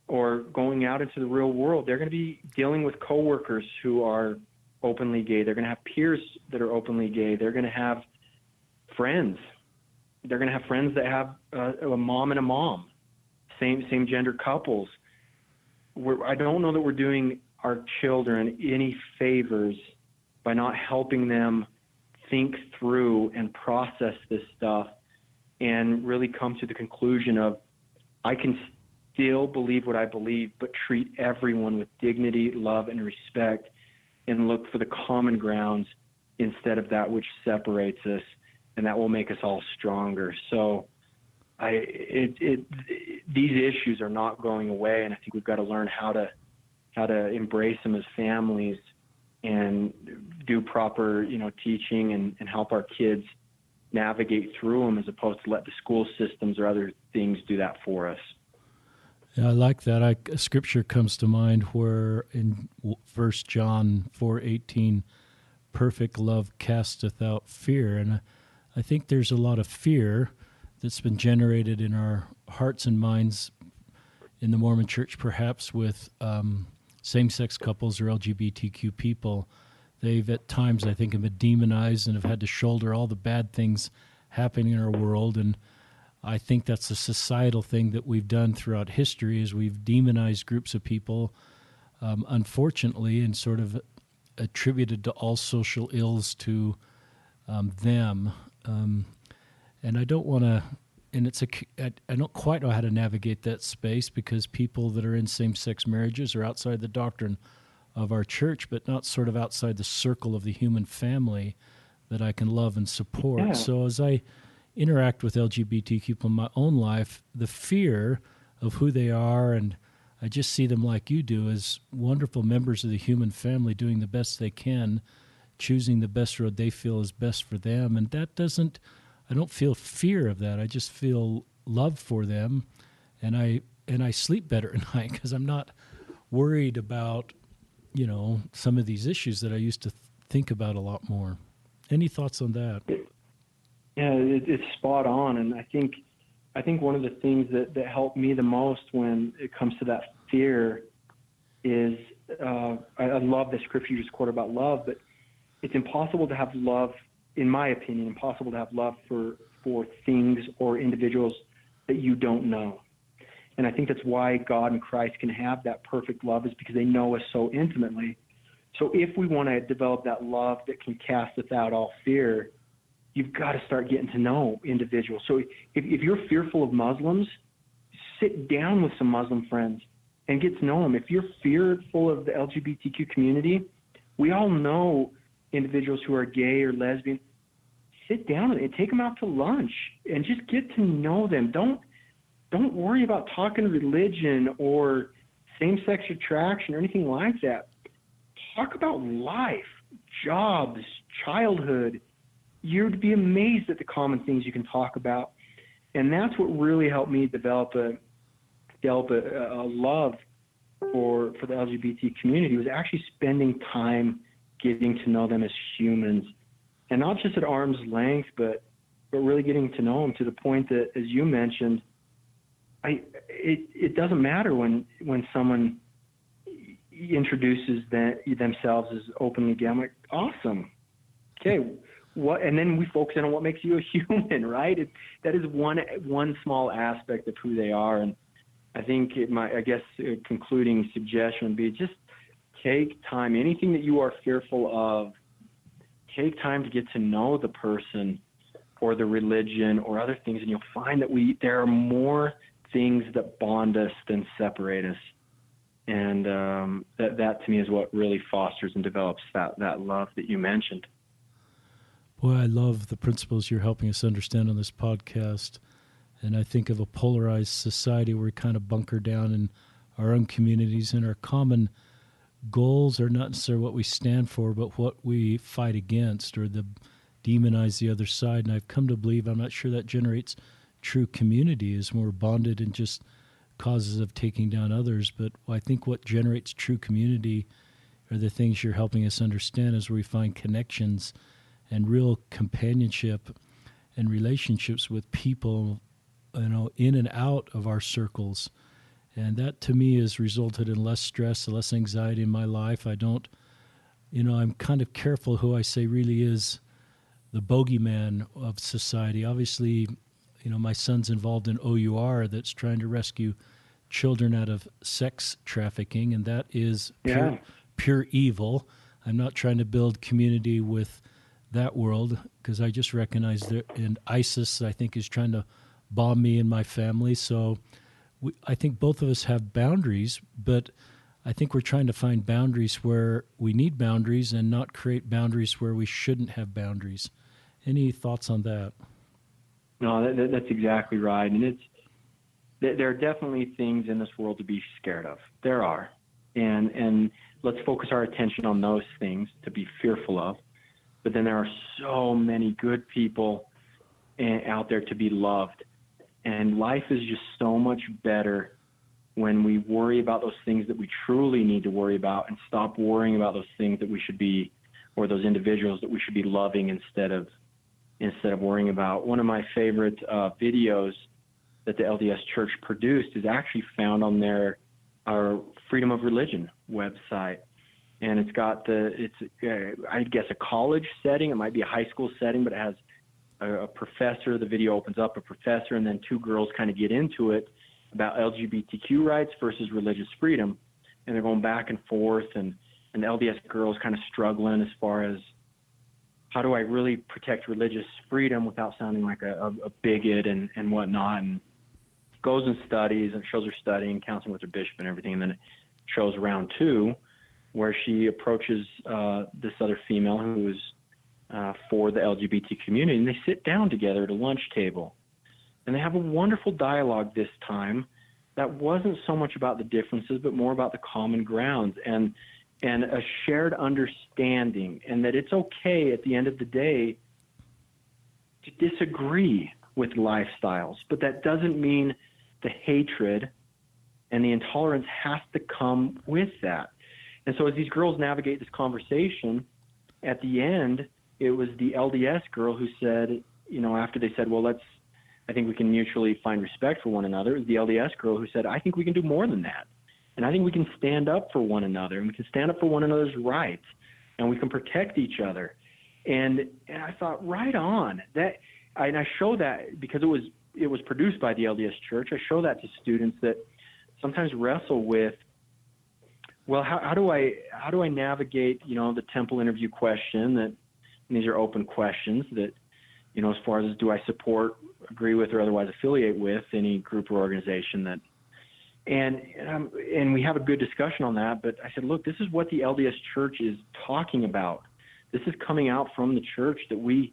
or going out into the real world, they're going to be dealing with coworkers who are openly gay. They're going to have peers that are openly gay. They're going to have friends. They're going to have friends that have a mom and a mom, same gender couples. I don't know that we're doing our children any favors by not helping them think through and process this stuff and really come to the conclusion of, I can still believe what I believe, but treat everyone with dignity, love, and respect, and look for the common grounds instead of that which separates us, and that will make us all stronger. So these issues are not going away, and I think we've got to learn how to embrace them as families and do proper, teaching and help our kids navigate through them, as opposed to let the school systems or other things do that for us. Yeah, I like that. A scripture comes to mind where in 1 John 4:18, perfect love casteth out fear. And I think there's a lot of fear that's been generated in our hearts and minds in the Mormon Church, perhaps with same-sex couples or LGBTQ people. They've at times, I think, have been demonized and have had to shoulder all the bad things happening in our world. And I think that's a societal thing that we've done throughout history, is we've demonized groups of people, unfortunately, and sort of attributed to all social ills to them. And I don't want to, and I don't quite know how to navigate that space, because people that are in same-sex marriages are outside the doctrine of our church, but not sort of outside the circle of the human family that I can love and support. Yeah. So as I interact with LGBTQ people in my own life, the fear of who they are, and I just see them like you do as wonderful members of the human family doing the best they can, choosing the best road they feel is best for them. And I don't feel fear of that. I just feel love for them, and I sleep better at night because I'm not worried about, some of these issues that I used to think about a lot more. Any thoughts on that? Yeah, it's spot on. And I think one of the things that helped me the most when it comes to that fear is, I love the scripture you just quoted about love, but it's impossible to have love, in my opinion, impossible to have love for things or individuals that you don't know. And I think that's why God and Christ can have that perfect love, is because they know us so intimately. So if we want to develop that love that can cast out all fear, you've got to start getting to know individuals. So if you're fearful of Muslims, sit down with some Muslim friends and get to know them. If you're fearful of the LGBTQ community, we all know individuals who are gay or lesbian. Sit down and take them out to lunch and just get to know them. Don't worry about talking religion or same-sex attraction or anything like that. Talk about life, jobs, childhood. You'd be amazed at the common things you can talk about. And that's what really helped me develop a love for the LGBT community, was actually spending time getting to know them as humans. And not just at arm's length, but really getting to know them to the point that, as you mentioned, it doesn't matter when someone introduces themselves as openly gay. I'm like, awesome. Okay, what? And then we focus in on what makes you a human, right? That is one small aspect of who they are. And I think a concluding suggestion would be, just take time. Anything that you are fearful of, take time to get to know the person or the religion or other things, and you'll find that there are more things that bond us than separate us. And that to me is what really fosters and develops that love that you mentioned. Boy, I love the principles you're helping us understand on this podcast. And I think of a polarized society where we kind of bunker down in our own communities, and our common goals are not necessarily what we stand for, but what we fight against or demonize the other side. And I've come to believe, I'm not sure that generates true community, is more bonded in just causes of taking down others. But I think what generates true community are the things you're helping us understand as we find connections and real companionship and relationships with people, in and out of our circles. And that to me has resulted in less stress, less anxiety in my life. I don't, I'm kind of careful who I say really is the bogeyman of society. Obviously, my son's involved in OUR that's trying to rescue children out of sex trafficking, and that is pure evil. I'm not trying to build community with that world because I just recognize that, and ISIS, I think, is trying to bomb me and my family. So I think both of us have boundaries, but I think we're trying to find boundaries where we need boundaries and not create boundaries where we shouldn't have boundaries. Any thoughts on that? No, that's exactly right. And there are definitely things in this world to be scared of. There are. And let's focus our attention on those things to be fearful of. But then there are so many good people out there to be loved. And life is just so much better when we worry about those things that we truly need to worry about and stop worrying about those things that we should be, or those individuals that we should be loving instead of worrying about. One of my favorite videos that the LDS Church produced is actually found on our Freedom of Religion website. And it's got I guess a college setting. It might be a high school setting, but it has a professor. The video opens up, a professor, and then two girls kind of get into it about LGBTQ rights versus religious freedom. And they're going back and forth, and the LDS girls kind of struggling as far as, how do I really protect religious freedom without sounding like a bigot and whatnot? And goes and studies and shows her studying, counseling with her bishop and everything. And then it shows round two where she approaches this other female who is for the LGBT community. And they sit down together at a lunch table. And they have a wonderful dialogue this time that wasn't so much about the differences, but more about the common grounds and a shared understanding, and that it's okay at the end of the day to disagree with lifestyles, but that doesn't mean the hatred and the intolerance has to come with that. And so as these girls navigate this conversation, at the end, it was the LDS girl who said, after they said, well, I think we can mutually find respect for one another, it was the LDS girl who said, I think we can do more than that. And I think we can stand up for one another, and we can stand up for one another's rights, and we can protect each other. And I thought, right on. And I show that because it was produced by the LDS Church. I show that to students that sometimes wrestle with, well, how do I navigate, the temple interview question, and these are open questions that, as far as do I support, agree with, or otherwise affiliate with any group or organization that. And we have a good discussion on that, but I said, look, this is what the LDS Church is talking about. This is coming out from the church, that we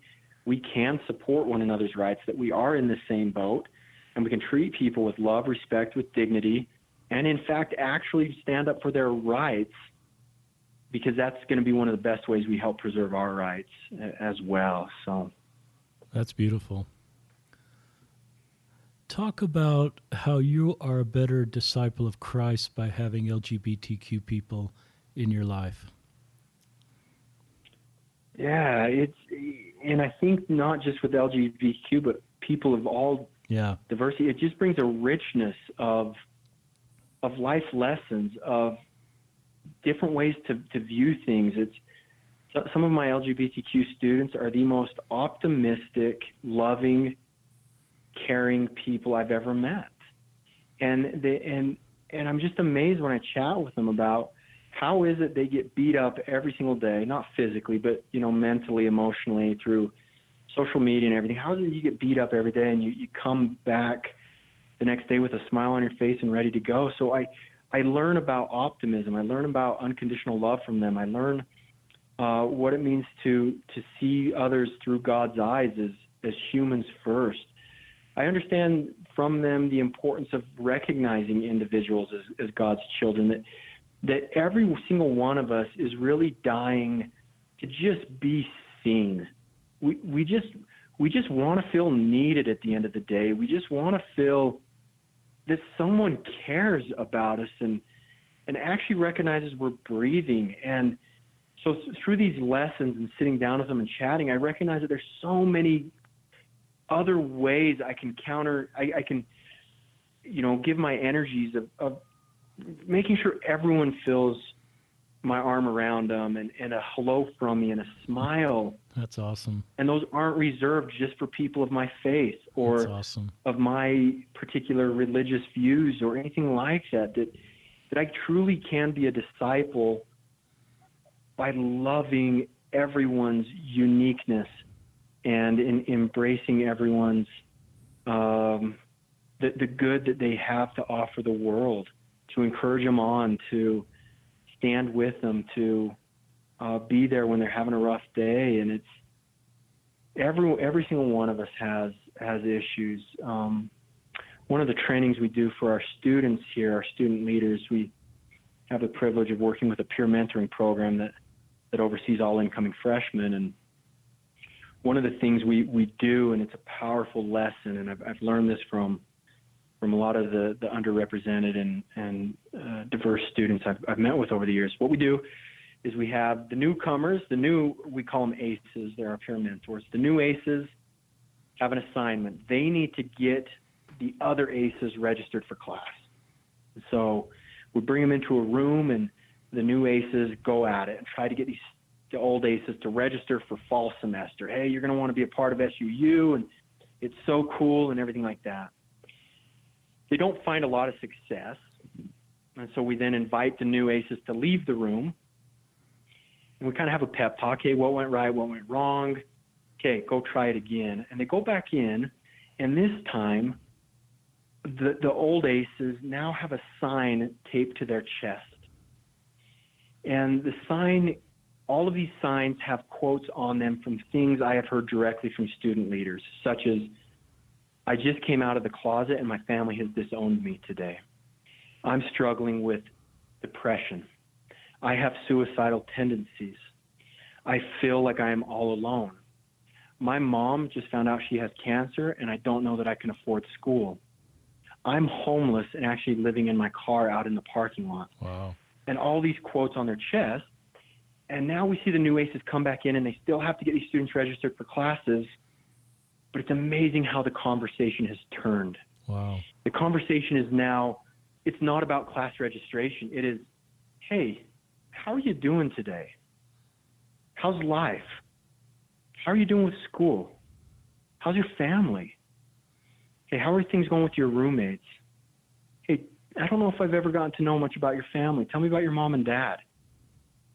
can support one another's rights, that we are in the same boat, and we can treat people with love, respect, with dignity, and in fact actually stand up for their rights, because that's going to be one of the best ways we help preserve our rights as well. So that's beautiful. Talk about how you are a better disciple of Christ by having LGBTQ people in your life. Yeah, and I think not just with LGBTQ, but people of all diversity. It just brings a richness of life lessons, of different ways to view things. Some of my LGBTQ students are the most optimistic, loving, caring people I've ever met, and I'm just amazed when I chat with them about how is it they get beat up every single day, not physically, but mentally, emotionally, through social media and everything. How is it you get beat up every day and you come back the next day with a smile on your face and ready to go? So I learn about optimism. I learn about unconditional love from them. I learn what it means to see others through God's eyes as humans first. I understand from them the importance of recognizing individuals as God's children, that every single one of us is really dying to just be seen. We just want to feel needed at the end of the day. We just want to feel that someone cares about us, and and actually recognizes we're breathing. And so through these lessons and sitting down with them and chatting, I recognize that there's so many other ways I can I can, give my energies of making sure everyone feels my arm around them and a hello from me and a smile. That's awesome. And those aren't reserved just for people of my faith or That's awesome. of my particular religious views or anything like that, that I truly can be a disciple by loving everyone's uniqueness and in embracing everyone's the good that they have to offer the world, to encourage them on, to stand with them, to be there when they're having a rough day. And it's every single one of us has issues. One of the trainings we do for our students here, our student leaders, we have the privilege of working with a peer mentoring program that oversees all incoming freshmen. And one of the things we do, and it's a powerful lesson, and I've learned this from a lot of the underrepresented and diverse students I've met with over the years. What we do is we have the newcomers, we call them ACEs, they're our peer mentors. The new ACEs have an assignment. They need to get the other ACEs registered for class. So we bring them into a room, and the new ACEs go at it and try to get the old ACEs to register for fall semester. Hey, you're going to want to be a part of SUU, and it's so cool and everything like that. They don't find a lot of success, and so we then invite the new ACEs to leave the room, and we kind of have a pep talk. Hey, what went right? What went wrong? Okay, go try it again. And they go back in, and this time the old ACEs now have a sign taped to their chest. And the sign, all of these signs have quotes on them from things I have heard directly from student leaders, such as, I just came out of the closet and my family has disowned me today. I'm struggling with depression. I have suicidal tendencies. I feel like I am all alone. My mom just found out she has cancer and I don't know that I can afford school. I'm homeless and actually living in my car out in the parking lot. Wow. And all these quotes on their chest. And now we see the new ACEs come back in, and they still have to get these students registered for classes. But it's amazing how the conversation has turned. Wow. The conversation is now, it's not about class registration. It is, hey, how are you doing today? How's life? How are you doing with school? How's your family? Hey, how are things going with your roommates? Hey, I don't know if I've ever gotten to know much about your family. Tell me about your mom and dad.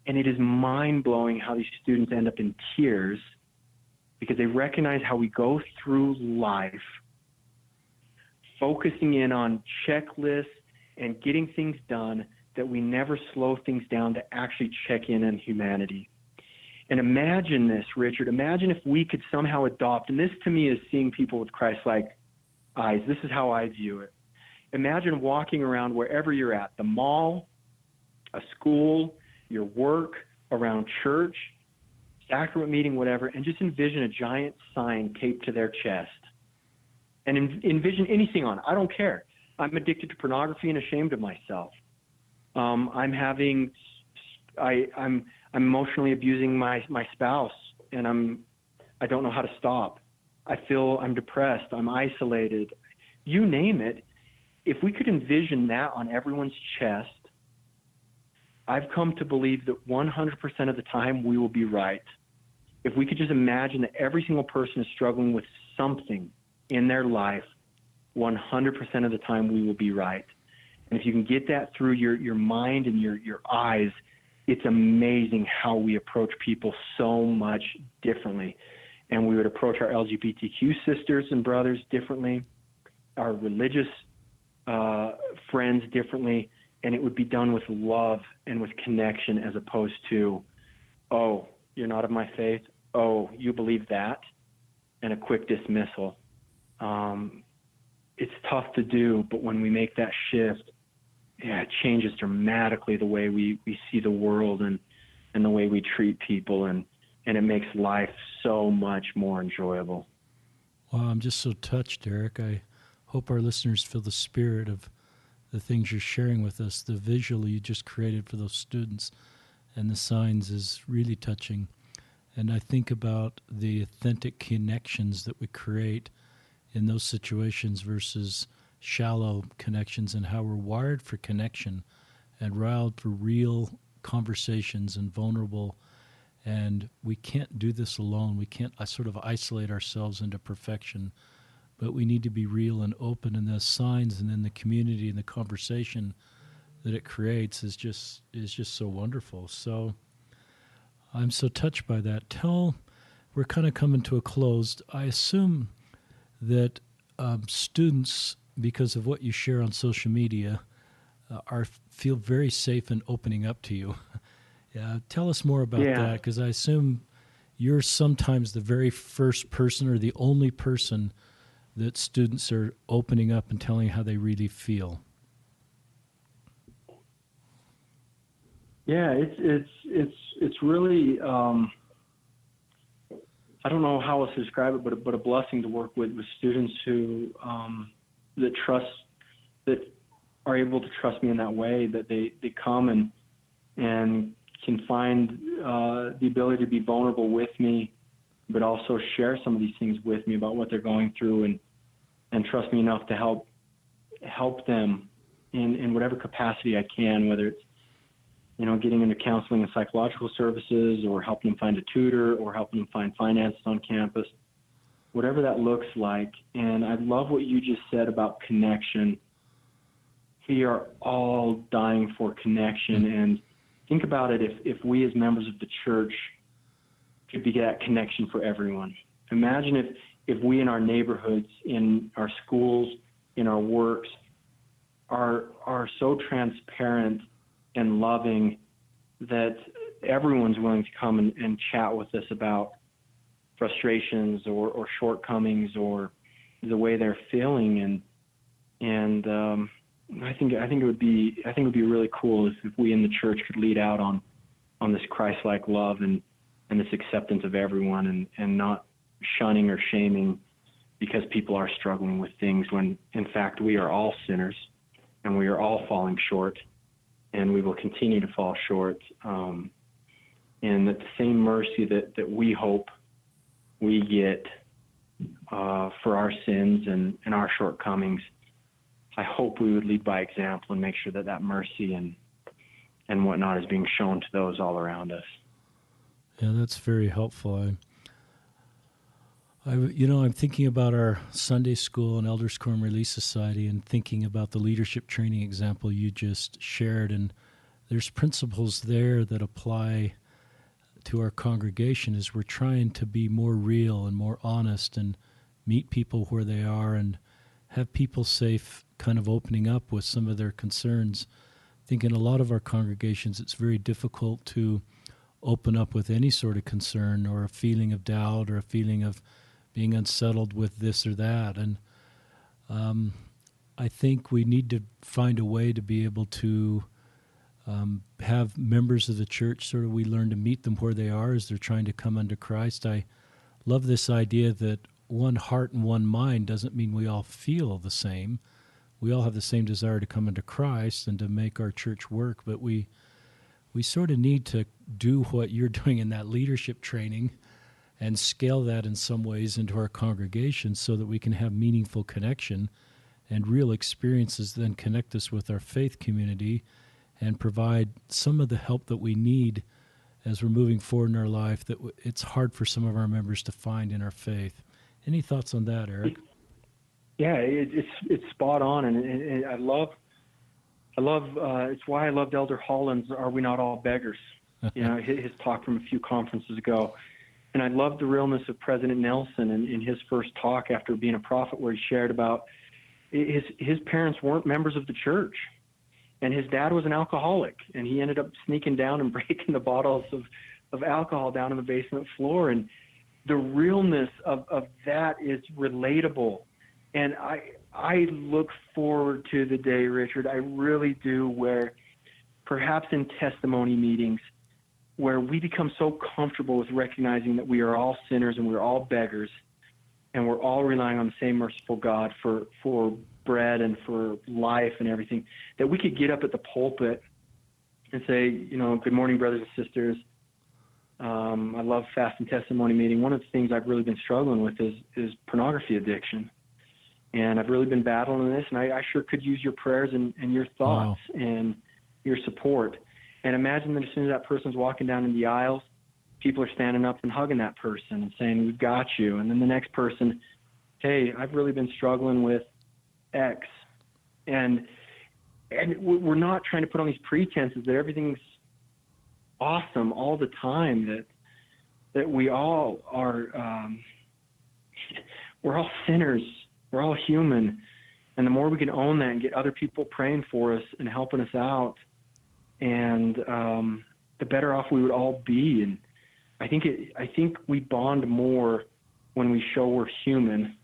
And it is mind-blowing how these students end up in tears because they recognize how we go through life focusing in on checklists and getting things done, that we never slow things down to actually check in on humanity. And imagine this, Richard. Imagine if we could somehow adopt, and this to me is seeing people with Christ-like eyes. This is how I view it. Imagine walking around wherever you're at, the mall, a school, your work, around church, sacrament meeting, whatever, and just envision a giant sign taped to their chest. And envision anything on it. I don't care. I'm addicted to pornography and ashamed of myself. I'm emotionally abusing my spouse, and I don't know how to stop. I feel I'm depressed. I'm isolated. You name it. If we could envision that on everyone's chest, I've come to believe that 100% of the time we will be right. If we could just imagine that every single person is struggling with something in their life, 100% of the time we will be right. And if you can get that through your mind and your eyes, it's amazing how we approach people so much differently. And we would approach our LGBTQ sisters and brothers differently, our religious friends differently, and it would be done with love and with connection, as opposed to, oh, you're not of my faith? Oh, you believe that? And a quick dismissal. It's tough to do, but when we make that shift, it changes dramatically the way we see the world and the way we treat people, and it makes life so much more enjoyable. Wow, I'm just so touched, Eric. I hope our listeners feel the spirit of the things you're sharing with us, the visual you just created for those students and the signs is really touching. And I think about the authentic connections that we create in those situations versus shallow connections, and how we're wired for connection and wired for real conversations and vulnerable. And we can't do this alone. We can't sort of isolate ourselves into perfection, but we need to be real and open. And the signs and then the community and the conversation that it creates is just so wonderful. So I'm so touched by that. We're kind of coming to a close. I assume that students, because of what you share on social media, feel very safe in opening up to you. Yeah, tell us more about that, because I assume you're sometimes the very first person or the only person that students are opening up and telling how they really feel. Yeah, it's really I don't know how else to describe it, but a blessing to work with students who that are able to trust me in that way, that they come and can find the ability to be vulnerable with me, but also share some of these things with me about what they're going through, and trust me enough to help them in whatever capacity I can, whether it's getting into counseling and psychological services, or helping them find a tutor, or helping them find finances on campus, whatever that looks like. And I love what you just said about connection. We are all dying for connection. And think about it, if we as members of the church could be that connection for everyone. Imagine if we in our neighborhoods, in our schools, in our works, are so transparent and loving that everyone's willing to come and chat with us about frustrations or shortcomings or the way they're feeling. And I think it would be really cool if we in the church could lead out on this Christ-like love and this acceptance of everyone, and not shunning or shaming because people are struggling with things, when in fact we are all sinners and we are all falling short, and we will continue to fall short. And that the same mercy that we hope we get for our sins and our shortcomings, I hope we would lead by example and make sure that mercy and whatnot is being shown to those all around us. Yeah, that's very helpful. I'm thinking about our Sunday School and Elders Quorum Relief Society, and thinking about the leadership training example you just shared. And there's principles there that apply to our congregation as we're trying to be more real and more honest and meet people where they are and have people safe, kind of opening up with some of their concerns. I think in a lot of our congregations, it's very difficult to open up with any sort of concern or a feeling of doubt or a feeling of being unsettled with this or that. And I think we need to find a way to be able to have members of the church, sort of we learn to meet them where they are as they're trying to come unto Christ. I love this idea that one heart and one mind doesn't mean we all feel the same. We all have the same desire to come into Christ and to make our church work, but we sort of need to do what you're doing in that leadership training and scale that in some ways into our congregation so that we can have meaningful connection and real experiences, then connect us with our faith community and provide some of the help that we need as we're moving forward in our life that it's hard for some of our members to find in our faith. Any thoughts on that, Eric? Yeah, it's spot on, and I love. It's why I loved Elder Holland's "Are We Not All Beggars?" His talk from a few conferences ago, and I love the realness of President Nelson in his first talk after being a prophet, where he shared about his parents weren't members of the church, and his dad was an alcoholic, and he ended up sneaking down and breaking the bottles of alcohol down on the basement floor, and the realness of that is relatable. And I look forward to the day, Richard, I really do, where perhaps in testimony meetings, where we become so comfortable with recognizing that we are all sinners and we're all beggars, and we're all relying on the same merciful God for bread and for life and everything, that we could get up at the pulpit and say, good morning, brothers and sisters. I love fast and testimony meeting. One of the things I've really been struggling with is pornography addiction. And I've really been battling this, and I sure could use your prayers and your thoughts and your support. And imagine that as soon as that person's walking down in the aisles, people are standing up and hugging that person and saying, we've got you. And then the next person, hey, I've really been struggling with X. And we're not trying to put on these pretenses that everything's awesome all the time, that we all are, we're all sinners. We're all human. And the more we can own that and get other people praying for us and helping us out, and the better off we would all be. And I think we bond more when we show we're human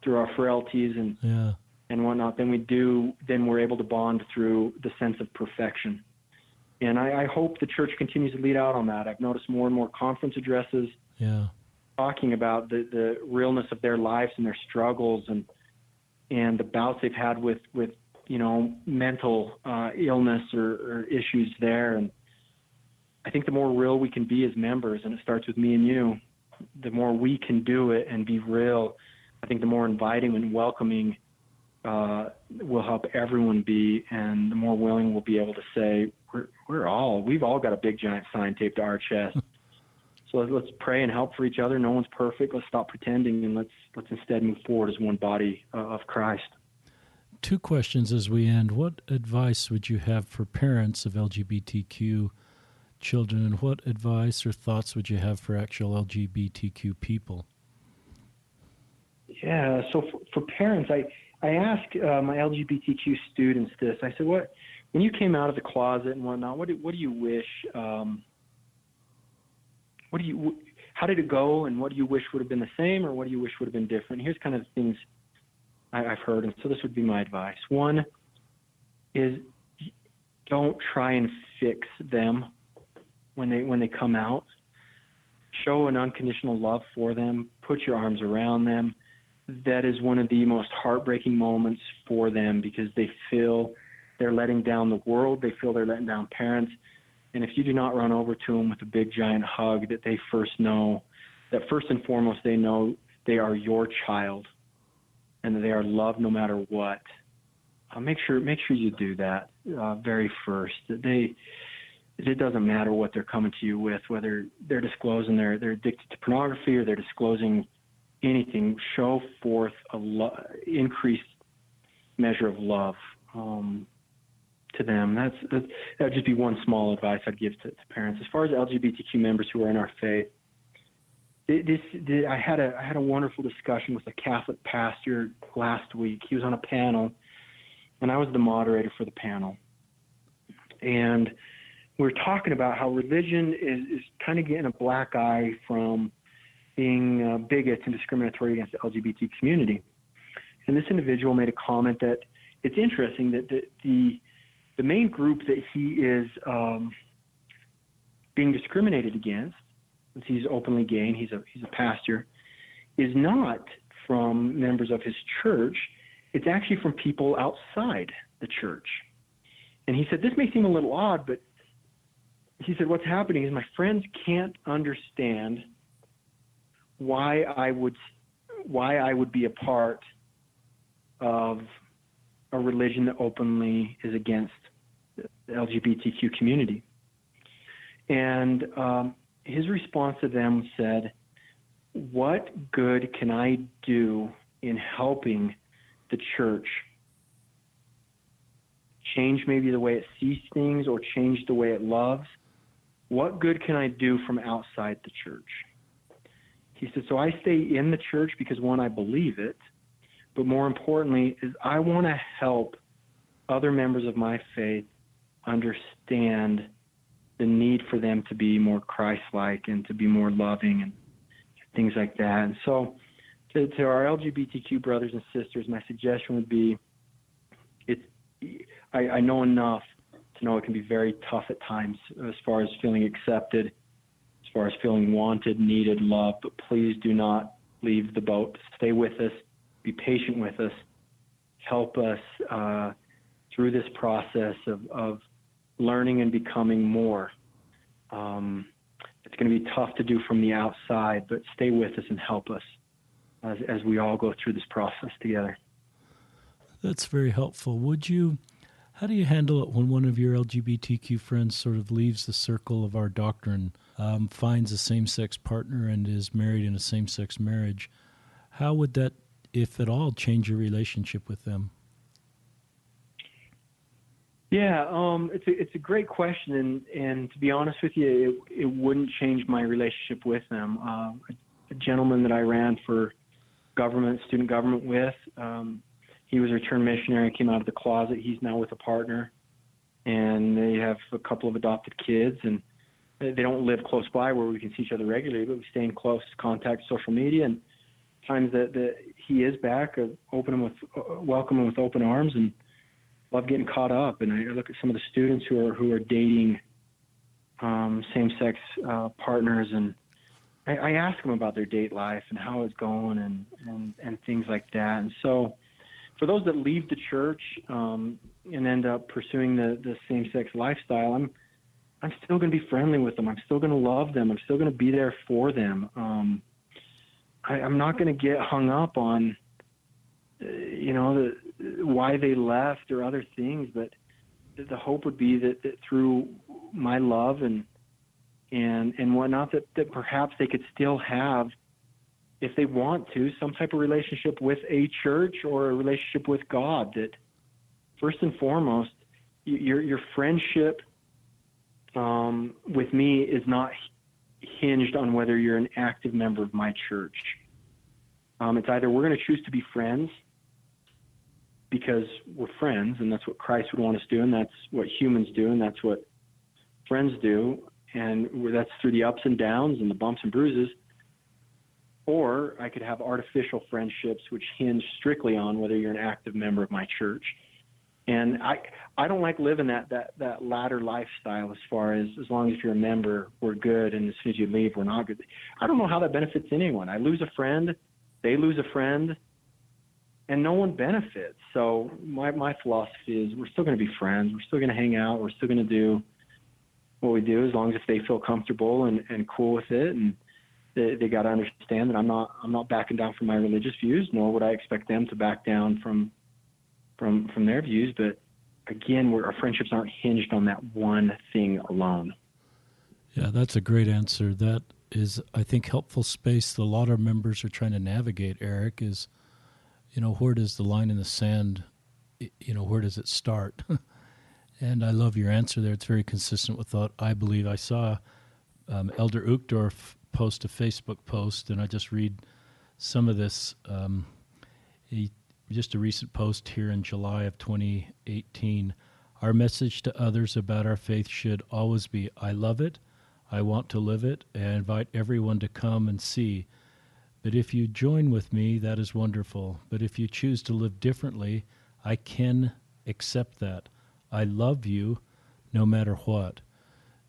through our frailties and whatnot than we're able to bond through the sense of perfection. And I hope the church continues to lead out on that. I've noticed more and more conference addresses talking about the realness of their lives and their struggles and the bouts they've had with mental illness or issues there. And I think the more real we can be as members, and it starts with me and you, the more we can do it and be real, I think the more inviting and welcoming will help everyone be, and the more willing we'll be able to say, we've all got a big giant sign taped to our chest. So let's pray and help for each other. No one's perfect. Let's stop pretending, and let's instead move forward as one body of Christ. 2 questions as we end. What advice would you have for parents of LGBTQ children, and what advice or thoughts would you have for actual LGBTQ people? Yeah, so for parents, I ask my LGBTQ students this. I said, when you came out of the closet and whatnot, what do you wish? How did it go, and what do you wish would have been the same, or what do you wish would have been different? Here's kind of the things I've heard, and so this would be my advice. One is, don't try and fix them when they come out. Show an unconditional love for them. Put your arms around them. That is one of the most heartbreaking moments for them, because they feel they're letting down the world. They feel they're letting down parents. And if you do not run over to them with a big giant hug, that they first and foremost they know they are your child and that they are loved no matter what. Make sure you do that very first. It doesn't matter what they're coming to you with, whether they're disclosing they're addicted to pornography or they're disclosing anything. Show forth increased measure of love to them. That would just be one small advice I'd give to parents. As far as LGBTQ members who are in our faith, I had a wonderful discussion with a Catholic pastor last week. He was on a panel, and I was the moderator for the panel. And we were talking about how religion is kind of getting a black eye from being bigots and discriminatory against the LGBT community. And this individual made a comment that it's interesting that the main group that he is being discriminated against, since he's openly gay and he's a pastor, is not from members of his church. It's actually from people outside the church. And he said, this may seem a little odd, but he said, what's happening is my friends can't understand why I would be a part of a religion that openly is against the LGBTQ community. And his response to them said, what good can I do in helping the church change maybe the way it sees things or change the way it loves? What good can I do from outside the church? He said, so I stay in the church because, one, I believe it, but more importantly is I want to help other members of my faith understand the need for them to be more Christ-like and to be more loving and things like that. And so to our LGBTQ brothers and sisters, my suggestion would be, I know enough to know it can be very tough at times as far as feeling accepted, as far as feeling wanted, needed, loved, but please do not leave the boat. Stay with us. Be patient with us. help us through this process of learning and becoming more. It's going to be tough to do from the outside, but stay with us and help us as we all go through this process together. That's very helpful. How do you handle it when one of your LGBTQ friends sort of leaves the circle of our doctrine, finds a same-sex partner and is married in a same-sex marriage? How would that, if at all, change your relationship with them? Yeah, it's a great question, and to be honest with you, it wouldn't change my relationship with them. A gentleman that I ran for student government with, he was a returned missionary, came out of the closet. He's now with a partner, and they have a couple of adopted kids, and they don't live close by where we can see each other regularly, but we stay in close contact, social media, and times that he is back, welcome him with open arms, and love getting caught up. And I look at some of the students who are dating same-sex partners, and I ask them about their date life and how it's going and things like that. And so for those that leave the church and end up pursuing the same-sex lifestyle, I'm still going to be friendly with them. I'm still going to love them. I'm still going to be there for them. I'm not going to get hung up on, why they left or other things, but the hope would be that through my love and whatnot, that perhaps they could still have, if they want to, some type of relationship with a church or a relationship with God. That first and foremost, your friendship with me is not hinged on whether you're an active member of my church. It's either we're going to choose to be friends because we're friends, and that's what Christ would want us to do, and that's what humans do, and that's what friends do, and that's through the ups and downs and the bumps and bruises. Or I could have artificial friendships which hinge strictly on whether you're an active member of my church. And I don't like living that latter lifestyle as far as long as you're a member, we're good, and as soon as you leave, we're not good. I don't know how that benefits anyone. I lose a friend, they lose a friend, and no one benefits. So my philosophy is we're still going to be friends. We're still going to hang out. We're still going to do what we do as long as if they feel comfortable and cool with it. And they got to understand that I'm not backing down from my religious views, nor would I expect them to back down from their views. But again, our friendships aren't hinged on that one thing alone. Yeah, that's a great answer. That is, I think, helpful space that a lot of members are trying to navigate, Eric, is, where does the line in the sand, where does it start? And I love your answer there. It's very consistent with what I believe. I saw Elder Uchtdorf post a Facebook post, and I just read some of this. Just a recent post here in July of 2018. Our message to others about our faith should always be, I love it, I want to live it, and I invite everyone to come and see. But if you join with me, that is wonderful. But if you choose to live differently, I can accept that. I love you no matter what.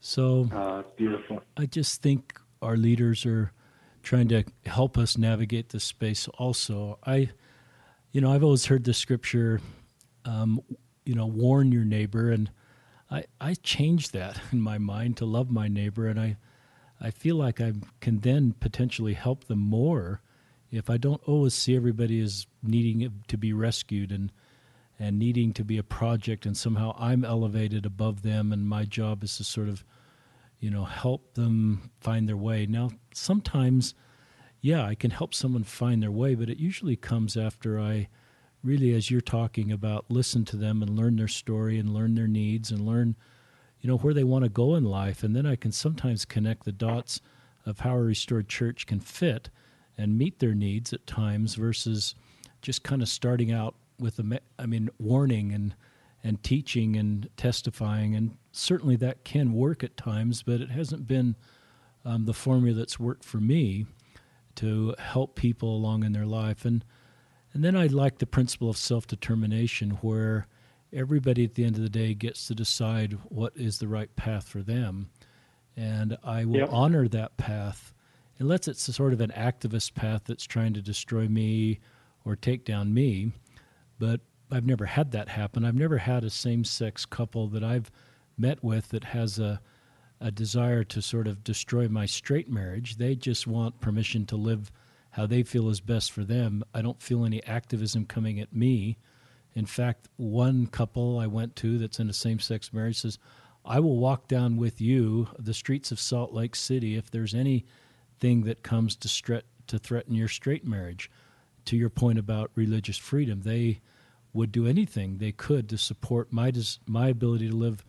So it's beautiful. I just think our leaders are trying to help us navigate this space also. I've always heard the scripture, warn your neighbor, and I changed that in my mind to love my neighbor, and I feel like I can then potentially help them more if I don't always see everybody as needing to be rescued and needing to be a project, and somehow I'm elevated above them, and my job is to sort of, help them find their way. Now, sometimes, I can help someone find their way, but it usually comes after I really, as you're talking about, listen to them and learn their story and learn their needs and learn, where they want to go in life. And then I can sometimes connect the dots of how a restored church can fit and meet their needs at times versus just kind of starting out with warning and teaching and testifying. And certainly that can work at times, but it hasn't been the formula that's worked for me to help people along in their life. And then I like the principle of self-determination, where everybody at the end of the day gets to decide what is the right path for them. And I will honor that path, unless it's a sort of an activist path that's trying to destroy me or take down me. But I've never had that happen. I've never had a same-sex couple that I've met with that has a desire to sort of destroy my straight marriage. They just want permission to live how they feel is best for them. I don't feel any activism coming at me. In fact, one couple I went to that's in a same-sex marriage says, I will walk down with you the streets of Salt Lake City if there's anything that comes to threaten your straight marriage. To your point about religious freedom, they would do anything they could to support my ability to live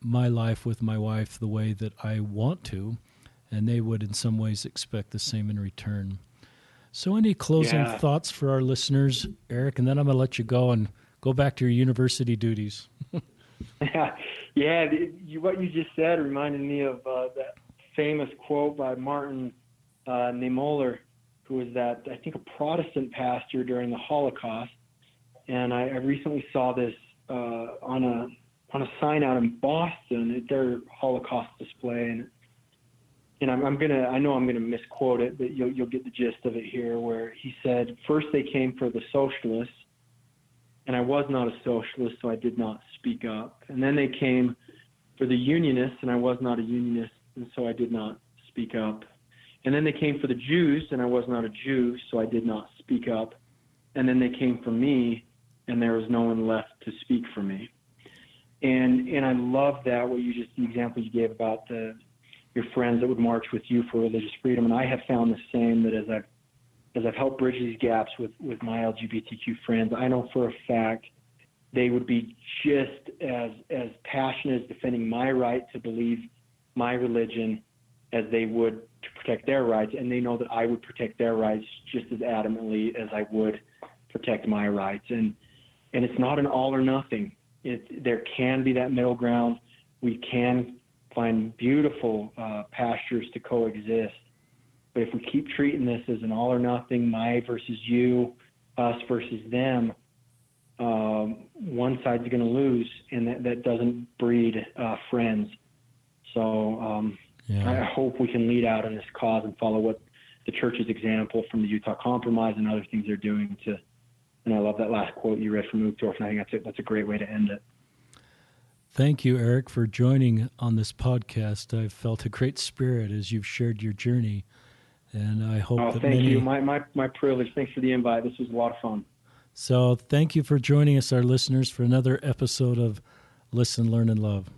my life with my wife the way that I want to, and they would in some ways expect the same in return. So any closing thoughts for our listeners, Eric? And then I'm going to let you go and go back to your university duties. What you just said reminded me of that famous quote by Martin Niemöller, who was a Protestant pastor during the Holocaust. And I recently saw this on a sign out in Boston at their Holocaust display, and I know I'm gonna misquote it, but you'll get the gist of it here. Where he said, "First they came for the socialists, and I was not a socialist, so I did not speak up. And then they came for the unionists, and I was not a unionist, and so I did not speak up. And then they came for the Jews, and I was not a Jew, so I did not speak up. And then they came for me, and there was no one left to speak for me." And I love that, the example you gave about your friends that would march with you for religious freedom. And I have found the same, that as I've helped bridge these gaps with my LGBTQ friends, I know for a fact they would be just as passionate as defending my right to believe my religion as they would to protect their rights. And they know that I would protect their rights just as adamantly as I would protect my rights. And it's not an all or nothing. There can be that middle ground. We can find beautiful pastures to coexist. But if we keep treating this as an all or nothing, my versus you, us versus them, one side's going to lose, and that doesn't breed friends. So I hope we can lead out in this cause and follow what the church's example from the Utah Compromise and other things they're doing to. And I love that last quote you read from Uchtdorf, and I think that's a great way to end it. Thank you, Eric, for joining on this podcast. I've felt a great spirit as you've shared your journey, and I hope that thank you. My privilege. Thanks for the invite. This was a lot of fun. So thank you for joining us, our listeners, for another episode of Listen, Learn, and Love.